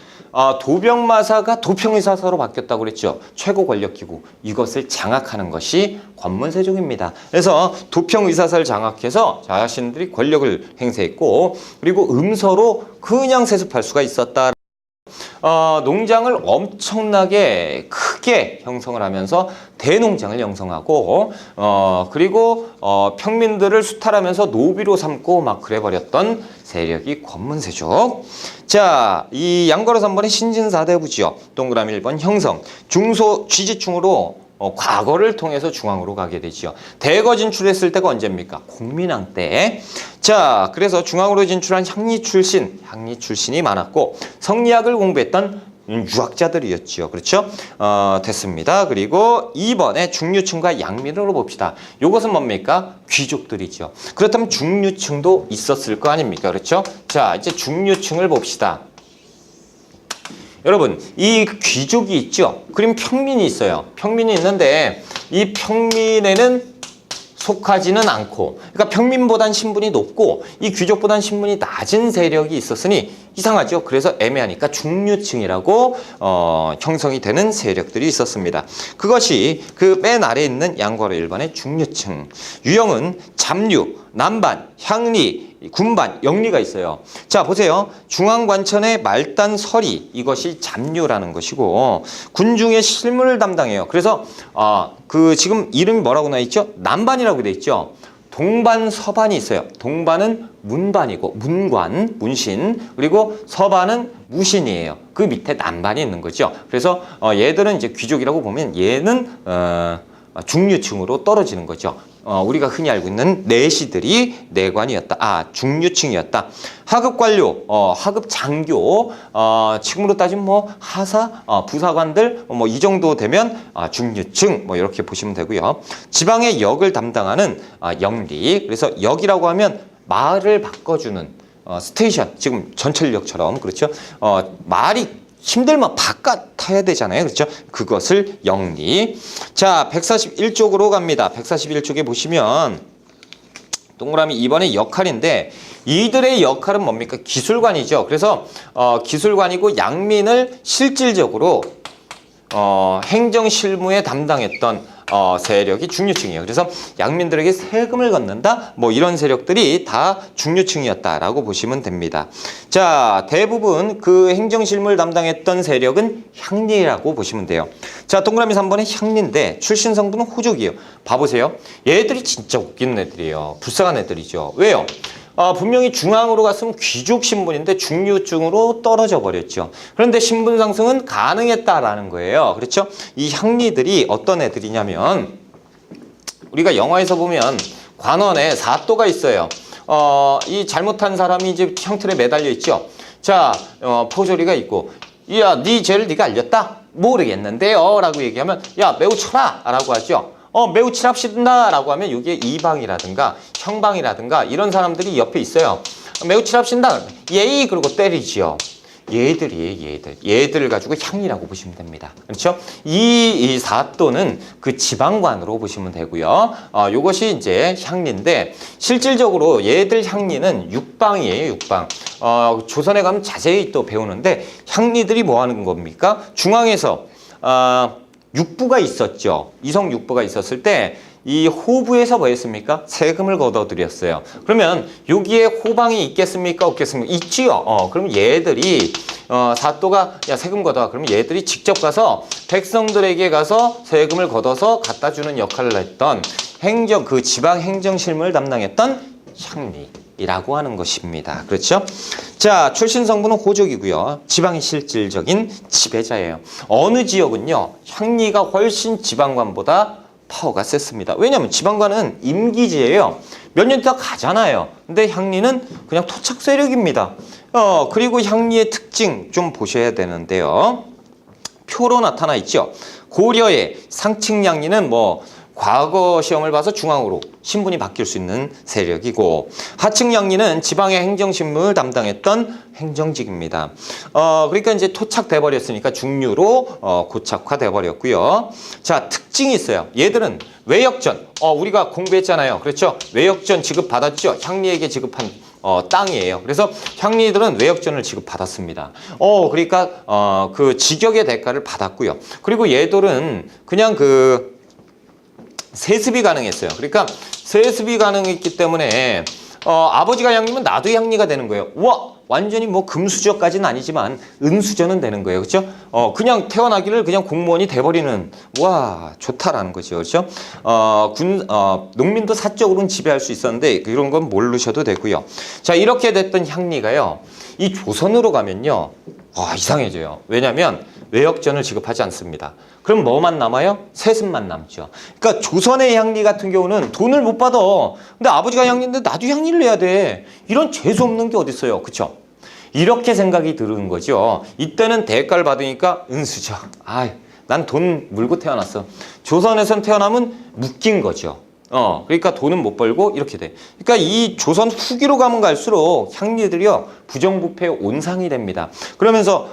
S1: 도병마사가 도평의사사로 바뀌었다고 그랬죠. 최고 권력기구. 이것을 장악하는 것이 권문세족입니다. 그래서 도평의사사를 장악해서 자신들이 권력을 행사했고, 그리고 음서로 그냥 세습할 수가 있었다. 농장을 엄청나게 크게 형성을 하면서 대농장을 형성하고 그리고 평민들을 수탈하면서 노비로 삼고 막 그래버렸던 세력이 권문세족. 자, 이 양거로 3번의 신진사대부지요. 동그라미 1번 형성. 중소 취지층으로 과거를 통해서 중앙으로 가게 되지요. 대거 진출했을 때가 언제입니까? 공민왕 때. 자, 그래서 중앙으로 진출한 향리 출신이 많았고 성리학을 공부했던 유학자들이었지요. 그렇죠? 됐습니다. 그리고 2번에 중류층과 양민으로 봅시다. 이것은 뭡니까? 귀족들이죠. 그렇다면 중류층도 있었을 거 아닙니까? 그렇죠? 자, 이제 중류층을 봅시다. 여러분, 이 귀족이 있죠? 그럼 평민이 있어요. 평민이 있는데 이 평민에는 속하지는 않고, 그러니까 평민보단 신분이 높고 이 귀족보단 신분이 낮은 세력이 있었으니 이상하죠. 그래서 애매하니까 중류층이라고 형성이 되는 세력들이 있었습니다. 그것이 그 맨 아래에 있는 양괄호 1번의 중류층. 유형은 잡류, 남반, 향리, 군반, 영리가 있어요. 자, 보세요. 중앙관천의 말단 서리, 이것이 잡류라는 것이고 군중의 실무를 담당해요. 그래서 그 지금 이름이 뭐라고 나 있죠? 남반이라고 돼 있죠. 동반, 서반이 있어요. 동반은 문반이고 문관, 문신, 그리고 서반은 무신이에요. 그 밑에 남반이 있는 거죠. 그래서 얘들은 이제 귀족이라고 보면 얘는 중류층으로 떨어지는 거죠. 우리가 흔히 알고 있는 내시들이 내관이었다. 중류층이었다. 하급 관료, 하급 장교, 지금으로 따지면 뭐 하사, 부사관들 뭐 이 정도 되면 중류층 뭐 이렇게 보시면 되고요. 지방의 역을 담당하는 역리. 그래서 역이라고 하면 말을 바꿔주는 스테이션. 지금 전철역처럼 그렇죠. 말이 힘들면 바깥 타야 되잖아요. 그렇죠? 그것을 역리. 자, 141쪽으로 갑니다. 141쪽에 보시면 동그라미 2번의 역할인데 이들의 역할은 뭡니까? 기술관이죠. 그래서 기술관이고 양민을 실질적으로 행정실무에 담당했던 세력이 중류층이에요. 그래서 양민들에게 세금을 걷는다? 뭐 이런 세력들이 다 중류층이었다라고 보시면 됩니다. 자, 대부분 그 행정실무를 담당했던 세력은 향리라고 보시면 돼요. 자, 동그라미 3번의 향리인데 출신 성분은 호족이에요. 봐보세요. 얘들이 진짜 웃기는 애들이에요. 불쌍한 애들이죠. 왜요? 분명히 중앙으로 갔으면 귀족 신분인데 중류층으로 떨어져 버렸죠. 그런데 신분 상승은 가능했다라는 거예요. 그렇죠? 이 향리들이 어떤 애들이냐면 우리가 영화에서 보면 관원에 사또가 있어요. 이 잘못한 사람이 이제 형틀에 매달려 있죠. 자, 포조리가 있고 야, 네 죄를 네가 알렸다? 모르겠는데요. 라고 얘기하면 야, 매우 쳐라! 라고 하죠. 매우 칠합시다 라고 하면 여기에 이방이라든가 형방이라든가 이런 사람들이 옆에 있어요. 매우 칠합시다. 예의 그러고 때리지요. 얘들이에요, 얘들을 가지고 향리라고 보시면 됩니다. 그렇죠? 이 사또는 그 지방관으로 보시면 되고요. 요것이 이제 향리인데 실질적으로 얘들 향리는 육방이에요, 육방. 조선에 가면 자세히 또 배우는데 향리들이 뭐 하는 겁니까? 중앙에서 육부가 있었죠. 이성 육부가 있었을 때 이 호부에서 뭐 했습니까? 세금을 걷어들였어요. 그러면 여기에 호방이 있겠습니까? 없겠습니까? 있지요. 그럼 얘들이 사또가 야 세금 걷어와. 그러면 얘들이 직접 가서 백성들에게 가서 세금을 걷어서 갖다 주는 역할을 했던 그 지방 행정 실무를 담당했던 향리라고 하는 것입니다. 그렇죠? 자, 출신 성분은 호족이고요. 지방의 실질적인 지배자예요. 어느 지역은요, 향리가 훨씬 지방관보다 파워가 셌습니다. 왜냐하면 지방관은 임기제예요. 몇 년 있다 가잖아요. 근데 향리는 그냥 토착 세력입니다. 그리고 향리의 특징 좀 보셔야 되는데요. 표로 나타나 있죠. 고려의 상층 향리는 뭐 과거 시험을 봐서 중앙으로 신분이 바뀔 수 있는 세력이고 하층 양리는 지방의 행정신문을 담당했던 행정직입니다. 그러니까 이제 토착돼 버렸으니까 중류로 고착화돼 버렸고요. 자, 특징이 있어요. 얘들은 외역전, 우리가 공부했잖아요. 그렇죠? 외역전 지급받았죠? 향리에게 지급한 땅이에요. 그래서 향리들은 외역전을 지급받았습니다. 그러니까 그 직역의 대가를 받았고요. 그리고 얘들은 그냥 세습이 가능했어요. 그러니까 세습이 가능했기 때문에 아버지가 향리면 나도 향리가 되는 거예요. 와, 완전히 뭐 금수저까지는 아니지만 은수저는 되는 거예요. 그렇죠? 그냥 태어나기를 그냥 공무원이 돼버리는, 와, 좋다라는 거죠. 그렇죠? 농민도 사적으로는 지배할 수 있었는데 이런 건 모르셔도 되고요. 자, 이렇게 됐던 향리가요. 이 조선으로 가면요. 이상해져요. 왜냐하면 외역전을 지급하지 않습니다. 그럼 뭐만 남아요? 세습만 남죠. 그러니까 조선의 향리 같은 경우는 돈을 못 받아. 근데 아버지가 향리인데 나도 향리를 내야 돼. 이런 재수 없는 게 어디 있어요. 그렇죠? 이렇게 생각이 드는 거죠. 이때는 대가를 받으니까 은수저. 난 돈 물고 태어났어. 조선에선 태어나면 묶인 거죠. 그러니까 돈은 못 벌고 이렇게 돼. 그러니까 이 조선 후기로 가면 갈수록 향리들이요 부정부패의 온상이 됩니다. 그러면서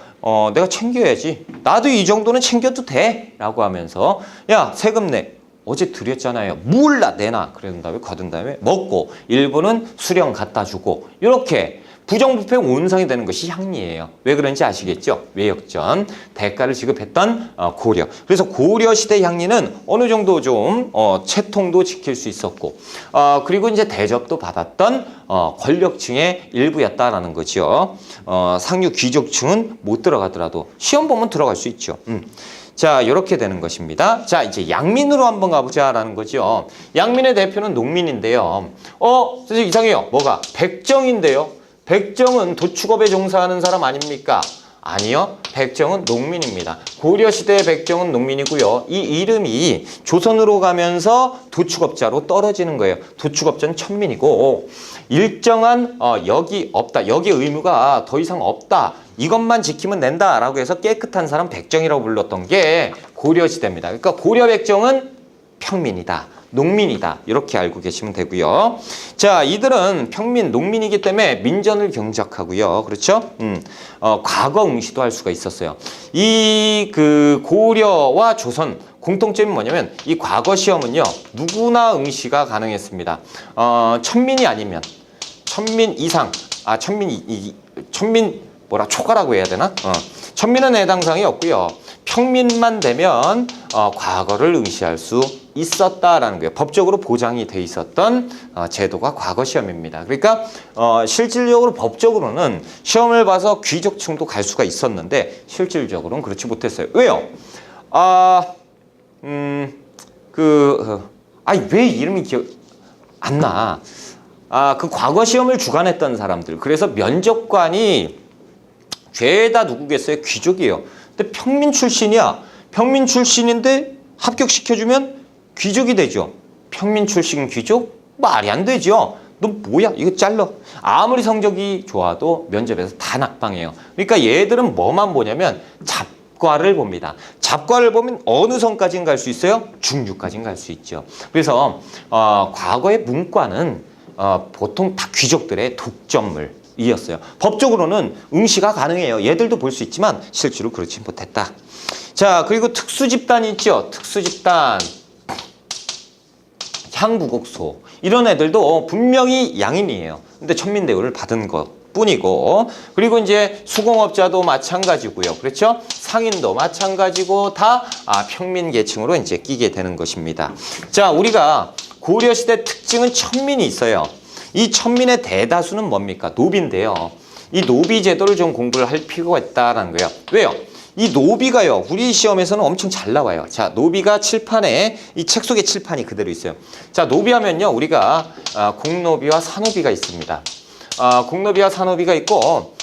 S1: 내가 챙겨야지. 나도 이 정도는 챙겨도 돼. 라고 하면서 야, 세금 내. 어제 드렸잖아요. 몰라, 내놔. 그런 다음에 거둔 다음에 먹고 일부는 수령 갖다 주고 이렇게 부정부패 온상이 되는 것이 향리예요. 왜 그런지 아시겠죠? 외역전, 대가를 지급했던 고려. 그래서 고려 시대 향리는 어느 정도 좀 채통도 지킬 수 있었고, 그리고 이제 대접도 받았던 권력층의 일부였다라는 거죠. 상류 귀족층은 못 들어가더라도 시험 보면 들어갈 수 있죠. 자, 이렇게 되는 것입니다. 자, 이제 양민으로 한번 가보자라는 거죠. 양민의 대표는 농민인데요. 선생님 이상해요. 뭐가? 백정인데요. 백정은 도축업에 종사하는 사람 아닙니까? 아니요. 백정은 농민입니다. 고려시대의 백정은 농민이고요. 이 이름이 조선으로 가면서 도축업자로 떨어지는 거예요. 도축업자는 천민이고 일정한 역이 없다. 역의 의무가 더 이상 없다. 이것만 지키면 된다라고 해서 깨끗한 사람 백정이라고 불렀던 게 고려시대입니다. 그러니까 고려 백정은 평민이다. 농민이다. 이렇게 알고 계시면 되고요. 자, 이들은 평민, 농민이기 때문에 민전을 경작하고요. 그렇죠? 과거 응시도 할 수가 있었어요. 이 고려와 조선 공통점이 뭐냐면 이 과거 시험은요. 누구나 응시가 가능했습니다. 천민이 아니면 천민 이상, 천민 뭐라 초과라고 해야 되나? 천민은 해당 사항이 없고요. 평민만 되면 과거를 응시할 수 있었다라는 거예요. 법적으로 보장이 돼 있었던 제도가 과거 시험입니다. 그러니까 실질적으로 법적으로는 시험을 봐서 귀족층도 갈 수가 있었는데 실질적으로는 그렇지 못했어요. 왜요? 왜 이름이 기억 안 나? 그 과거 시험을 주관했던 사람들. 그래서 면접관이 죄다 누구겠어요? 귀족이에요. 근데 평민 출신이야. 평민 출신인데 합격시켜주면 귀족이 되죠. 평민 출신 귀족? 말이 안 되죠. 너 뭐야? 이거 잘라. 아무리 성적이 좋아도 면접에서 다 낙방해요. 그러니까 얘들은 뭐만 보냐면 잡과를 봅니다. 잡과를 보면 어느 선까지는 갈 수 있어요? 중류까지는 갈 수 있죠. 그래서 과거의 문과는 보통 다 귀족들의 독점물 이었어요. 법적으로는 응시가 가능해요. 얘들도 볼 수 있지만 실제로 그렇지 못했다. 자, 그리고 특수집단이 있죠. 특수집단, 향부곡소 이런 애들도 분명히 양인이에요. 근데 천민대우를 받은 것 뿐이고, 그리고 이제 수공업자도 마찬가지고요. 그렇죠? 상인도 마찬가지고 다 평민 계층으로 이제 끼게 되는 것입니다. 자, 우리가 고려시대 특징은 천민이 있어요. 이 천민의 대다수는 뭡니까? 노비인데요. 이 노비 제도를 좀 공부를 할 필요가 있다는 거예요. 왜요? 이 노비가요. 우리 시험에서는 엄청 잘 나와요. 자, 노비가 칠판에 이 책 속에 칠판이 그대로 있어요. 자, 노비하면요. 우리가 공노비와 사노비가 있습니다. 공노비와 사노비가 있고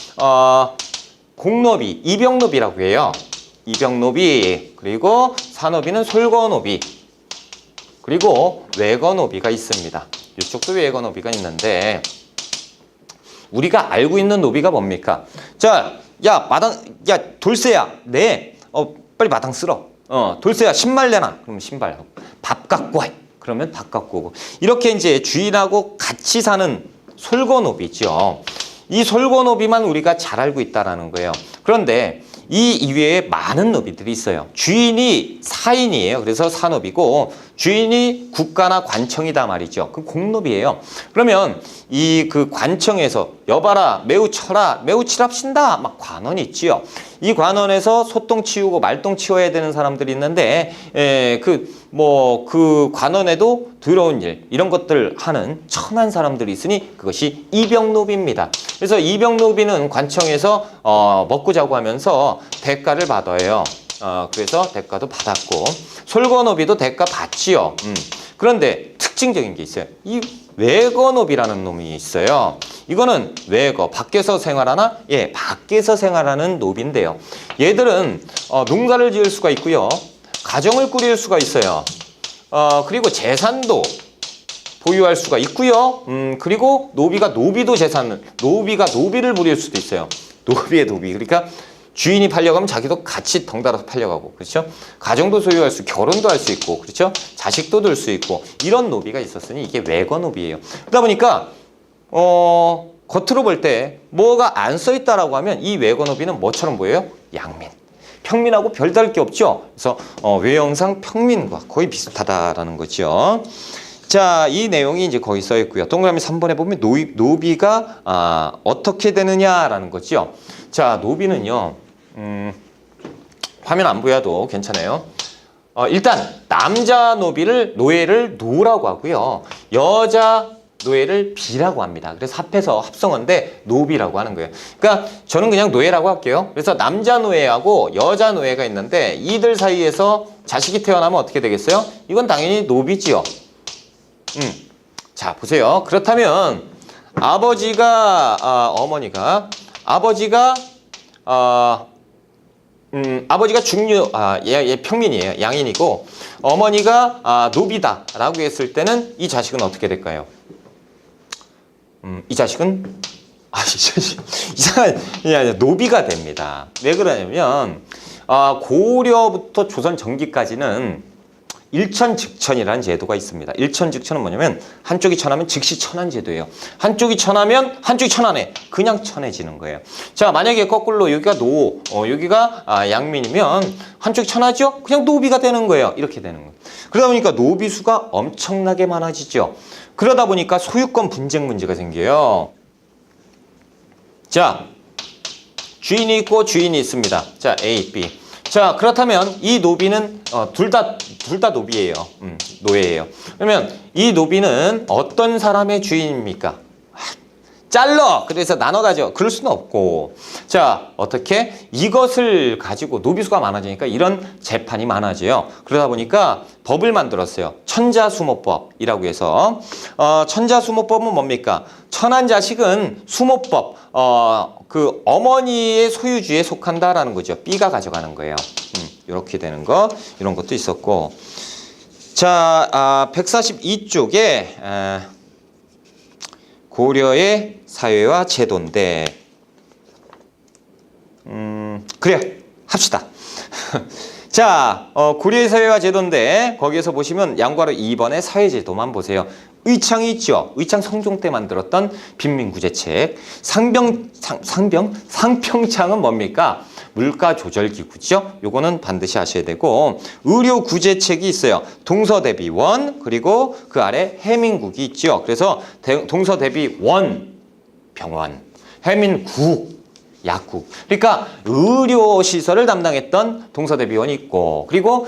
S1: 공노비, 이병노비라고 해요. 이병노비, 그리고 사노비는 솔거노비, 그리고 외거노비가 있습니다. 이쪽도 외거노비가 있는데 우리가 알고 있는 노비가 뭡니까? 자, 야 돌쇠야, 네, 빨리 마당 쓸어. 돌쇠야 신발 내놔. 그러면 신발 하고, 밥 갖고 와. 그러면 밥 갖고 오고. 이렇게 이제 주인하고 같이 사는 솔거노비죠. 이 솔거노비만 우리가 잘 알고 있다라는 거예요. 그런데 이 이외에 많은 노비들이 있어요. 주인이 사인이에요. 그래서 사노비고, 주인이 국가나 관청이다 말이죠. 그 공노비예요. 그러면 이 관청에서 여봐라, 매우 쳐라, 매우 칠합신다, 막 관원이 있지요. 이 관원에서 소똥 치우고 말똥 치워야 되는 사람들이 있는데, 그 관원에도 더러운 일, 이런 것들 하는 천한 사람들이 있으니 그것이 이병노비입니다. 그래서 이병노비는 관청에서 먹고 자고 하면서 대가를 받아요. 그래서 대가도 받았고, 솔거노비도 대가 받지요. 그런데 특징적인 게 있어요. 이 외거노비라는 놈이 있어요. 이거는 외거, 밖에서 생활하나? 예, 밖에서 생활하는 노비인데요. 얘들은 농사를 지을 수가 있고요. 가정을 꾸릴 수가 있어요. 그리고 재산도 보유할 수가 있고요. 그리고 노비가 노비를 부릴 수도 있어요. 노비의 노비. 그러니까 주인이 팔려가면 자기도 같이 덩달아서 팔려가고, 그렇죠? 가정도 소유할 수, 결혼도 할 수 있고, 그렇죠? 자식도 둘 수 있고, 이런 노비가 있었으니 이게 외거노비예요. 그러다 보니까 겉으로 볼 때 뭐가 안 써 있다라고 하면 이 외거노비는 뭐처럼 보여요? 양민. 평민하고 별다를 게 없죠. 그래서 외형상 평민과 거의 비슷하다라는 거죠. 자, 이 내용이 이제 거기 써 있고요. 동그라미 3번에 보면 노비가 어떻게 되느냐라는 거죠. 자, 노비는요. 화면 안 보여도 괜찮아요. 일단 남자 노예를 노라고 하고요. 여자 노예를 비라고 합니다. 그래서 합해서 합성어인데 노비라고 하는 거예요. 그러니까 저는 그냥 노예라고 할게요. 그래서 남자 노예하고 여자 노예가 있는데 이들 사이에서 자식이 태어나면 어떻게 되겠어요? 이건 당연히 노비지요. 자, 보세요. 그렇다면 아버지가 아버지가 얘 평민이에요. 양인이고 어머니가 노비다라고 했을 때는 이 자식은 어떻게 될까요? 이 자식은 이상한 노비가 됩니다. 왜 그러냐면 고려부터 조선 전기까지는 일천즉천이라는 제도가 있습니다. 일천즉천은 뭐냐면 한쪽이 천하면 즉시 천한 제도예요. 한쪽이 천하면 한쪽이 천하네. 그냥 천해지는 거예요. 자, 만약에 거꾸로 여기가 여기가 양민이면 한쪽이 천하죠? 그냥 노비가 되는 거예요. 이렇게 되는 거예요. 그러다 보니까 노비 수가 엄청나게 많아지죠. 그러다 보니까 소유권 분쟁 문제가 생겨요. 자, 주인이 있고 주인이 있습니다. 자, A, B. 자, 그렇다면 이 노비는 둘 다 노비예요. 노예예요. 그러면 이 노비는 어떤 사람의 주인입니까? 잘러! 그래서 나눠 가져. 그럴 수는 없고. 자, 어떻게? 이것을 가지고 노비수가 많아지니까 이런 재판이 많아져요. 그러다 보니까 법을 만들었어요. 천자수모법이라고 해서. 천자수모법은 뭡니까? 천한 자식은 수모법, 그 어머니의 소유주에 속한다라는 거죠. B가 가져가는 거예요. 이렇게 되는 거, 이런 것도 있었고. 자, 142쪽에 고려의 사회와 제도인데, 그래요. 합시다. 자, 고려의 사회와 제도인데 거기에서 보시면 양과로 2번의 사회제도만 보세요. 의창이 있죠. 의창 성종 때 만들었던 빈민구제책. 상평창은 뭡니까? 물가조절기구죠. 요거는 반드시 아셔야 되고, 의료구제책이 있어요. 동서대비원, 그리고 그 아래 해민국이 있죠. 그래서 동서대비원 병원, 해민국 약국. 그러니까 의료시설을 담당했던 동서대비원이 있고, 그리고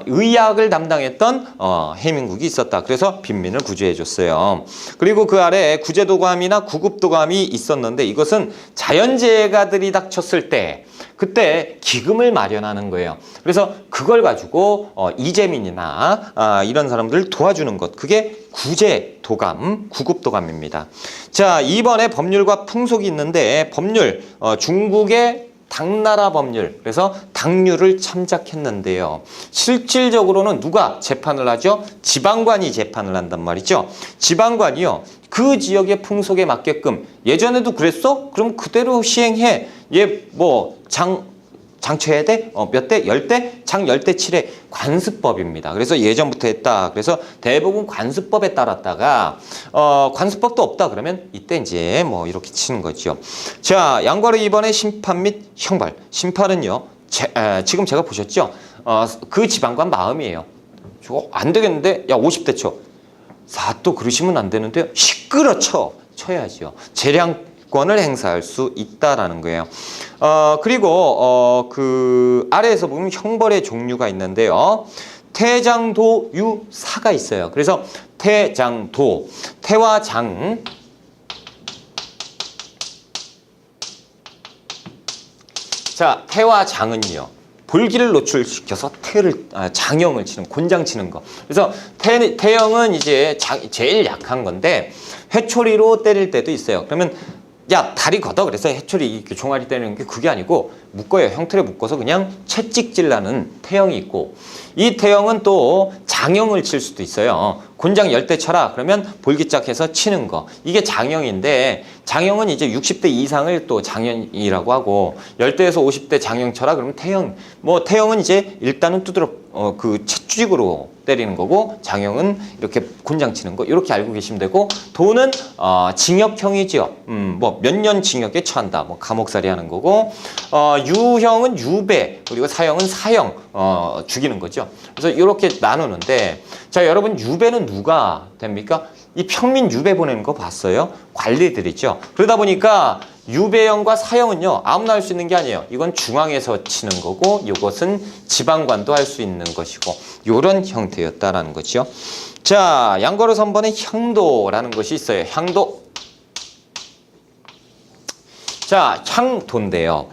S1: 의학을 담당했던 해민국이 있었다. 그래서 빈민을 구제해줬어요. 그리고 그 아래 구제도감이나 구급도감이 있었는데, 이것은 자연재해가 들이닥쳤을 때 그때 기금을 마련하는 거예요. 그래서 그걸 가지고 이재민이나 이런 사람들을 도와주는 것, 그게 구제도감, 구급도감입니다. 자, 2번에 법률과 풍속이 있는데, 법률, 중국의 당나라 법률, 그래서 당률을 참작했는데요. 실질적으로는 누가 재판을 하죠? 지방관이 재판을 한단 말이죠. 지방관이요, 그 지역의 풍속에 맞게끔, 예전에도 그랬어? 그럼 그대로 시행해. 장쳐야 돼? 몇 대? 10대? 장 10대 7회 관습법입니다. 그래서 예전부터 했다. 그래서 대부분 관습법에 따랐다가 관습법도 없다 그러면 이때 이제 이렇게 치는 거죠. 자, 양과로 2번의 심판 및 형벌. 심판은요, 지금 제가 보셨죠? 그 지방관 마음이에요. 저거 안 되겠는데? 야, 50대 쳐. 사또 그러시면 안 되는데요. 시끄러 쳐야죠. 재량권을 행사할 수 있다라는 거예요. 그리고 그 아래에서 보면 형벌의 종류가 있는데요. 태장도, 유사가 있어요. 그래서 태장도, 태와 장. 자, 태와 장은요, 볼기를 노출시켜서 장형을 치는, 곤장 치는 거. 그래서 태형은 이제 제일 약한 건데, 회초리로 때릴 때도 있어요. 그러면 야, 다리 걷어. 그래서 해초리 이렇게 종아리 때리는 게 그게 아니고 묶어요. 형틀에 묶어서 그냥 채찍질 나는 태형이 있고, 이 태형은 또 장형을 칠 수도 있어요. 곤장 10대 쳐라. 그러면 볼기짝 해서 치는 거. 이게 장형인데, 장형은 이제 60대 이상을 또 장형이라고 하고, 10대에서 50대 장형 쳐라. 그러면 태형. 태형은 이제 일단은 두드러 그 채찍으로 때리는 거고, 장형은 이렇게 곤장 치는 거. 이렇게 알고 계시면 되고, 도는 징역형이죠. 몇 년 징역에 처한다. 감옥살이 하는 거고, 유형은 유배, 그리고 사형은 사형, 죽이는 거죠. 그래서 이렇게 나누는데, 자, 여러분, 유배는 누가 됩니까? 이 평민 유배 보내는 거 봤어요? 관리들이죠. 그러다 보니까 유배형과 사형은요, 아무나 할 수 있는 게 아니에요. 이건 중앙에서 치는 거고, 이것은 지방관도 할 수 있는 것이고, 이런 형태였다라는 거죠. 자, 양거로 3번에 향도라는 것이 있어요. 향도. 자, 향도인데요.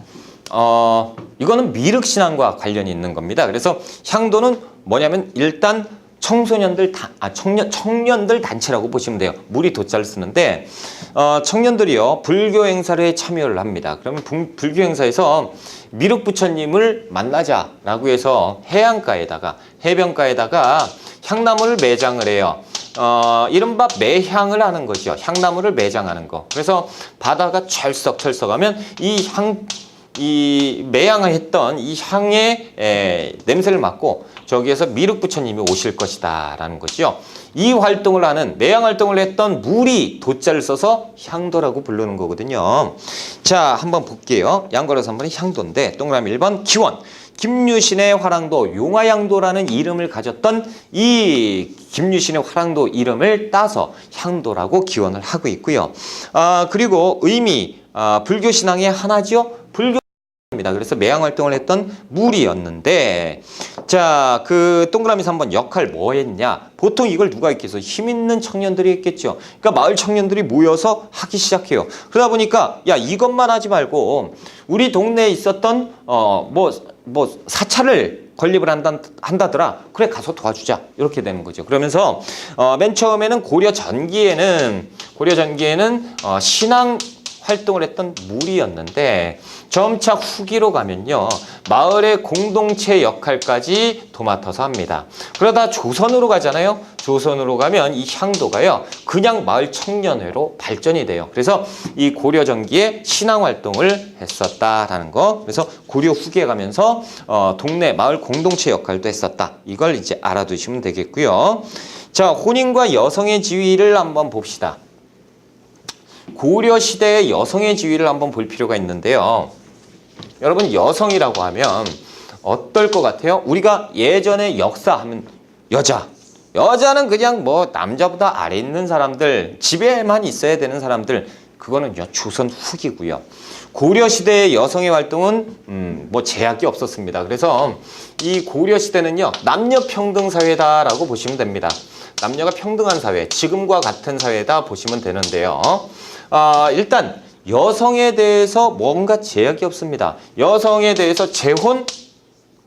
S1: 이거는 미륵신앙과 관련이 있는 겁니다. 그래서 향도는 뭐냐면 일단 청년들 단체라고 보시면 돼요. 무리 도자를 쓰는데 청년들이요 불교 행사에 참여를 합니다. 그러면 불교 행사에서 미륵부처님을 만나자라고 해서 해변가에다가 향나무를 매장을 해요. 이른바 매향을 하는 거죠. 향나무를 매장하는 거. 그래서 바다가 철썩철썩하면 이 매향을 했던 이 향의 냄새를 맡고 저기에서 미륵부처님이 오실 것이다 라는 거죠. 이 활동을 하는 매향 활동을 했던 무리 도자를 써서 향도라고 부르는 거거든요. 자, 한번 볼게요. 양걸어서 한번 향도인데 동그라미 1번 기원. 김유신의 화랑도, 용화향도라는 이름을 가졌던 이 김유신의 화랑도 이름을 따서 향도라고 기원을 하고 있고요. 그리고 의미, 불교 신앙의 하나지요. 불교입니다. 그래서 매향 활동을 했던 무리였는데, 자, 그 동그라미 3번 역할 뭐 했냐? 보통 이걸 누가 했겠어? 힘 있는 청년들이 했겠죠. 그러니까 마을 청년들이 모여서 하기 시작해요. 그러다 보니까 야, 이것만 하지 말고 우리 동네에 있었던 사찰을 건립을 한다더라. 그래, 가서 도와주자. 이렇게 되는 거죠. 그러면서 맨 처음에는 고려 전기에는 신앙 활동을 했던 무리였는데 점차 후기로 가면요. 마을의 공동체 역할까지 도맡아서 합니다. 그러다 조선으로 가잖아요. 조선으로 가면 이 향도가요. 그냥 마을 청년회로 발전이 돼요. 그래서 이 고려 전기에 신앙 활동을 했었다라는 거. 그래서 고려 후기에 가면서 동네 마을 공동체 역할도 했었다. 이걸 이제 알아두시면 되겠고요. 자, 혼인과 여성의 지위를 한번 봅시다. 고려 시대의 여성의 지위를 한번 볼 필요가 있는데요. 여러분, 여성이라고 하면 어떨 것 같아요? 우리가 예전에 역사하면 여자는 그냥 뭐 남자보다 아래 있는 사람들, 집에만 있어야 되는 사람들, 그거는 조선 후기고요. 고려 시대의 여성의 활동은 뭐 제약이 없었습니다. 그래서 이 고려 시대는요, 남녀 평등 사회다라고 보시면 됩니다. 남녀가 평등한 사회, 지금과 같은 사회다 보시면 되는데요. 일단 여성에 대해서 뭔가 제약이 없습니다. 여성에 대해서 재혼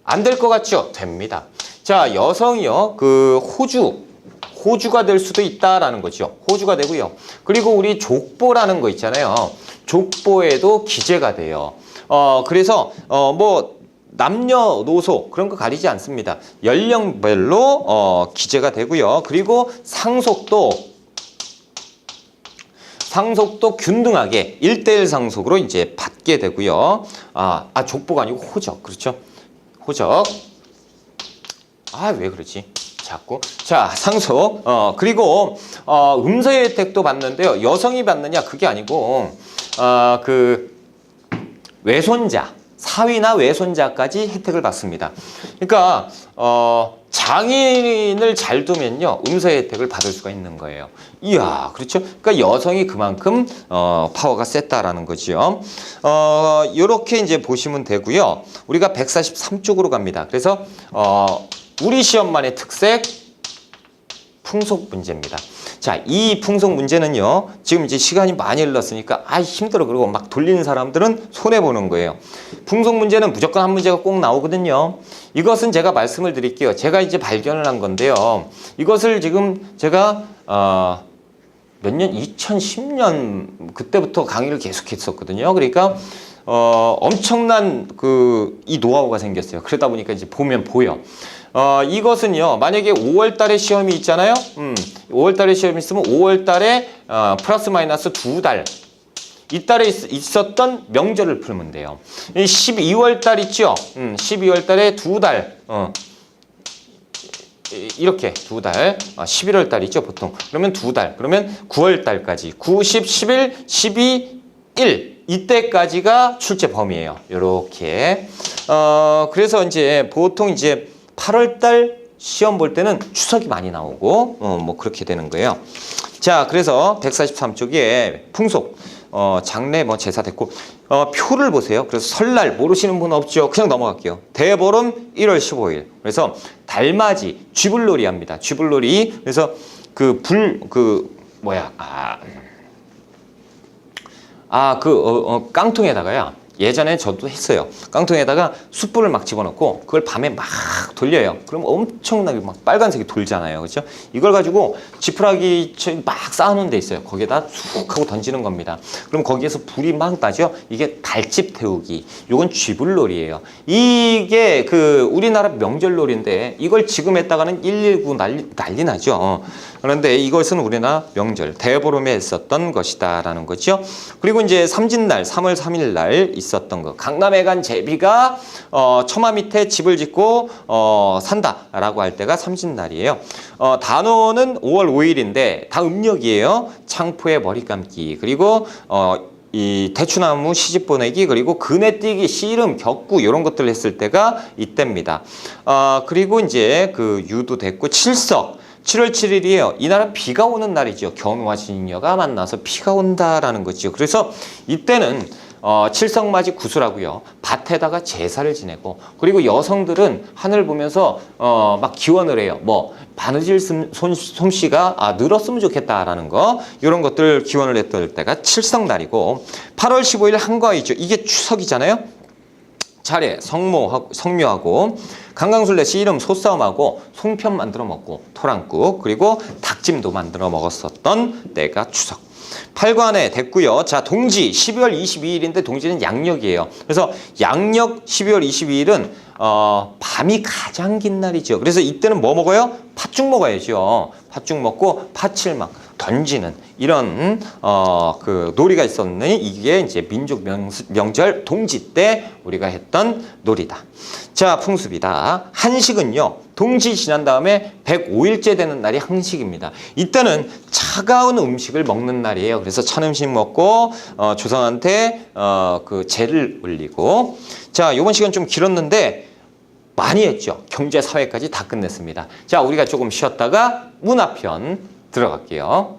S1: 안 될 것 같죠? 됩니다. 자, 여성이요, 그 호주가 될 수도 있다라는 거죠. 호주가 되고요. 그리고 우리 족보라는 거 있잖아요. 족보에도 기재가 돼요. 그래서 뭐 남녀노소 그런 거 가리지 않습니다. 연령별로 기재가 되고요. 그리고 상속도 균등하게 1:1 상속으로 이제 받게 되고요. 족보가 아니고 호적. 그렇죠? 호적. 왜 그러지? 자꾸. 자, 상속. 그리고 음서의 혜택도 받는데요. 여성이 받느냐? 그게 아니고 그 외손자, 사위나 외손자까지 혜택을 받습니다. 그러니까 장인을 잘 두면요, 음서의 혜택을 받을 수가 있는 거예요. 이야, 그렇죠? 그러니까 여성이 그만큼 파워가 셌다라는 거죠. 요렇게 이제 보시면 되고요. 우리가 143쪽으로 갑니다. 그래서 우리 시험만의 특색 풍속 문제입니다. 자, 이 풍속 문제는요, 지금 이제 시간이 많이 흘렀으니까 힘들어 그러고 막 돌리는 사람들은 손해보는 거예요. 풍속 문제는 무조건 한 문제가 꼭 나오거든요. 이것은 제가 말씀을 드릴게요. 제가 이제 발견을 한 건데요. 이것을 지금 제가 몇 년? 2010년 그때부터 강의를 계속 했었거든요. 그러니까 엄청난 이 노하우가 생겼어요. 그러다 보니까 이제 보면 보여. 이것은요, 만약에 5월 달에 시험이 있잖아요. 5월 달에 시험이 있으면 5월 달에 플러스 마이너스 2달. 이달에 있었던 명절을 풀면 돼요. 12월 달 있죠? 12월 달에 2달. 이렇게 2달. 11월 달 있죠, 보통. 그러면 2달. 그러면 9월 달까지. 9, 10, 11, 12, 1. 이때까지가 출제 범위예요. 요렇게. 그래서 이제 보통 이제 8월 달 시험 볼 때는 추석이 많이 나오고 뭐 그렇게 되는 거예요. 자, 그래서 143쪽에 풍속, 장래 뭐 제사 됐고 표를 보세요. 그래서 설날 모르시는 분 없죠? 그냥 넘어갈게요. 대보름 1월 15일. 그래서 달맞이, 쥐불놀이 합니다. 쥐불놀이. 그래서 깡통에다가요, 예전에 저도 했어요. 깡통에다가 숯불을 막 집어넣고 그걸 밤에 막 돌려요. 그럼 엄청나게 막 빨간색이 돌잖아요. 그렇죠? 이걸 가지고 지푸라기 막 쌓아놓은 데 있어요. 거기에다 쑥 하고 던지는 겁니다. 그럼 거기에서 불이 막 나죠? 이게 달집 태우기. 요건 쥐불놀이에요. 이게 그 우리나라 명절놀이인데 이걸 지금 했다가는 119 난리 나죠. 그런데 이것은 우리나라 명절 대보름에 있었던 것이다라는 거죠. 그리고 이제 삼진날 3월 3일 날 있었던 거. 강남에 간 제비가 처마 밑에 집을 짓고 산다라고 할 때가 삼진날이에요. 단오는 5월 5일인데 다 음력이에요. 창포에 머리 감기 그리고 이 대추나무 시집 보내기 그리고 그네뛰기 씨름 격구 이런 것들을 했을 때가 이때입니다. 그리고 이제 그 유도 됐고 칠석 7월 7일이에요. 이날은 비가 오는 날이죠. 견우와 진녀가 만나서 비가 온다라는 거죠. 그래서 이때는 칠성맞이 구슬하고요. 밭에다가 제사를 지내고 그리고 여성들은 하늘 보면서 막 기원을 해요. 뭐 바느질 솜씨가 늘었으면 좋겠다라는 거 이런 것들 기원을 했던 때가 칠성날이고 8월 15일 한가위죠. 이게 추석이잖아요. 차례 성묘하고 강강술래 씨름 소싸움하고 송편 만들어 먹고 토랑국 그리고 닭찜도 만들어 먹었었던 때가 추석. 8관에 됐고요. 자, 동지 12월 22일인데 동지는 양력이에요. 그래서 양력 12월 22일은 밤이 가장 긴 날이죠. 그래서 이때는 뭐 먹어요? 팥죽 먹어야죠. 팥죽 먹고 팥을 막 던지는 이런 그 놀이가 있었는데 이게 이제 민족 명절 동지 때 우리가 했던 놀이다. 자, 풍습이다. 한식은요. 동지 지난 다음에 105일째 되는 날이 한식입니다. 이때는 차가운 음식을 먹는 날이에요. 그래서 찬 음식 먹고 조상한테 그 제를 올리고 자, 이번 시간 좀 길었는데 많이 했죠. 경제 사회까지 다 끝냈습니다. 자, 우리가 조금 쉬었다가 문화편 들어갈게요.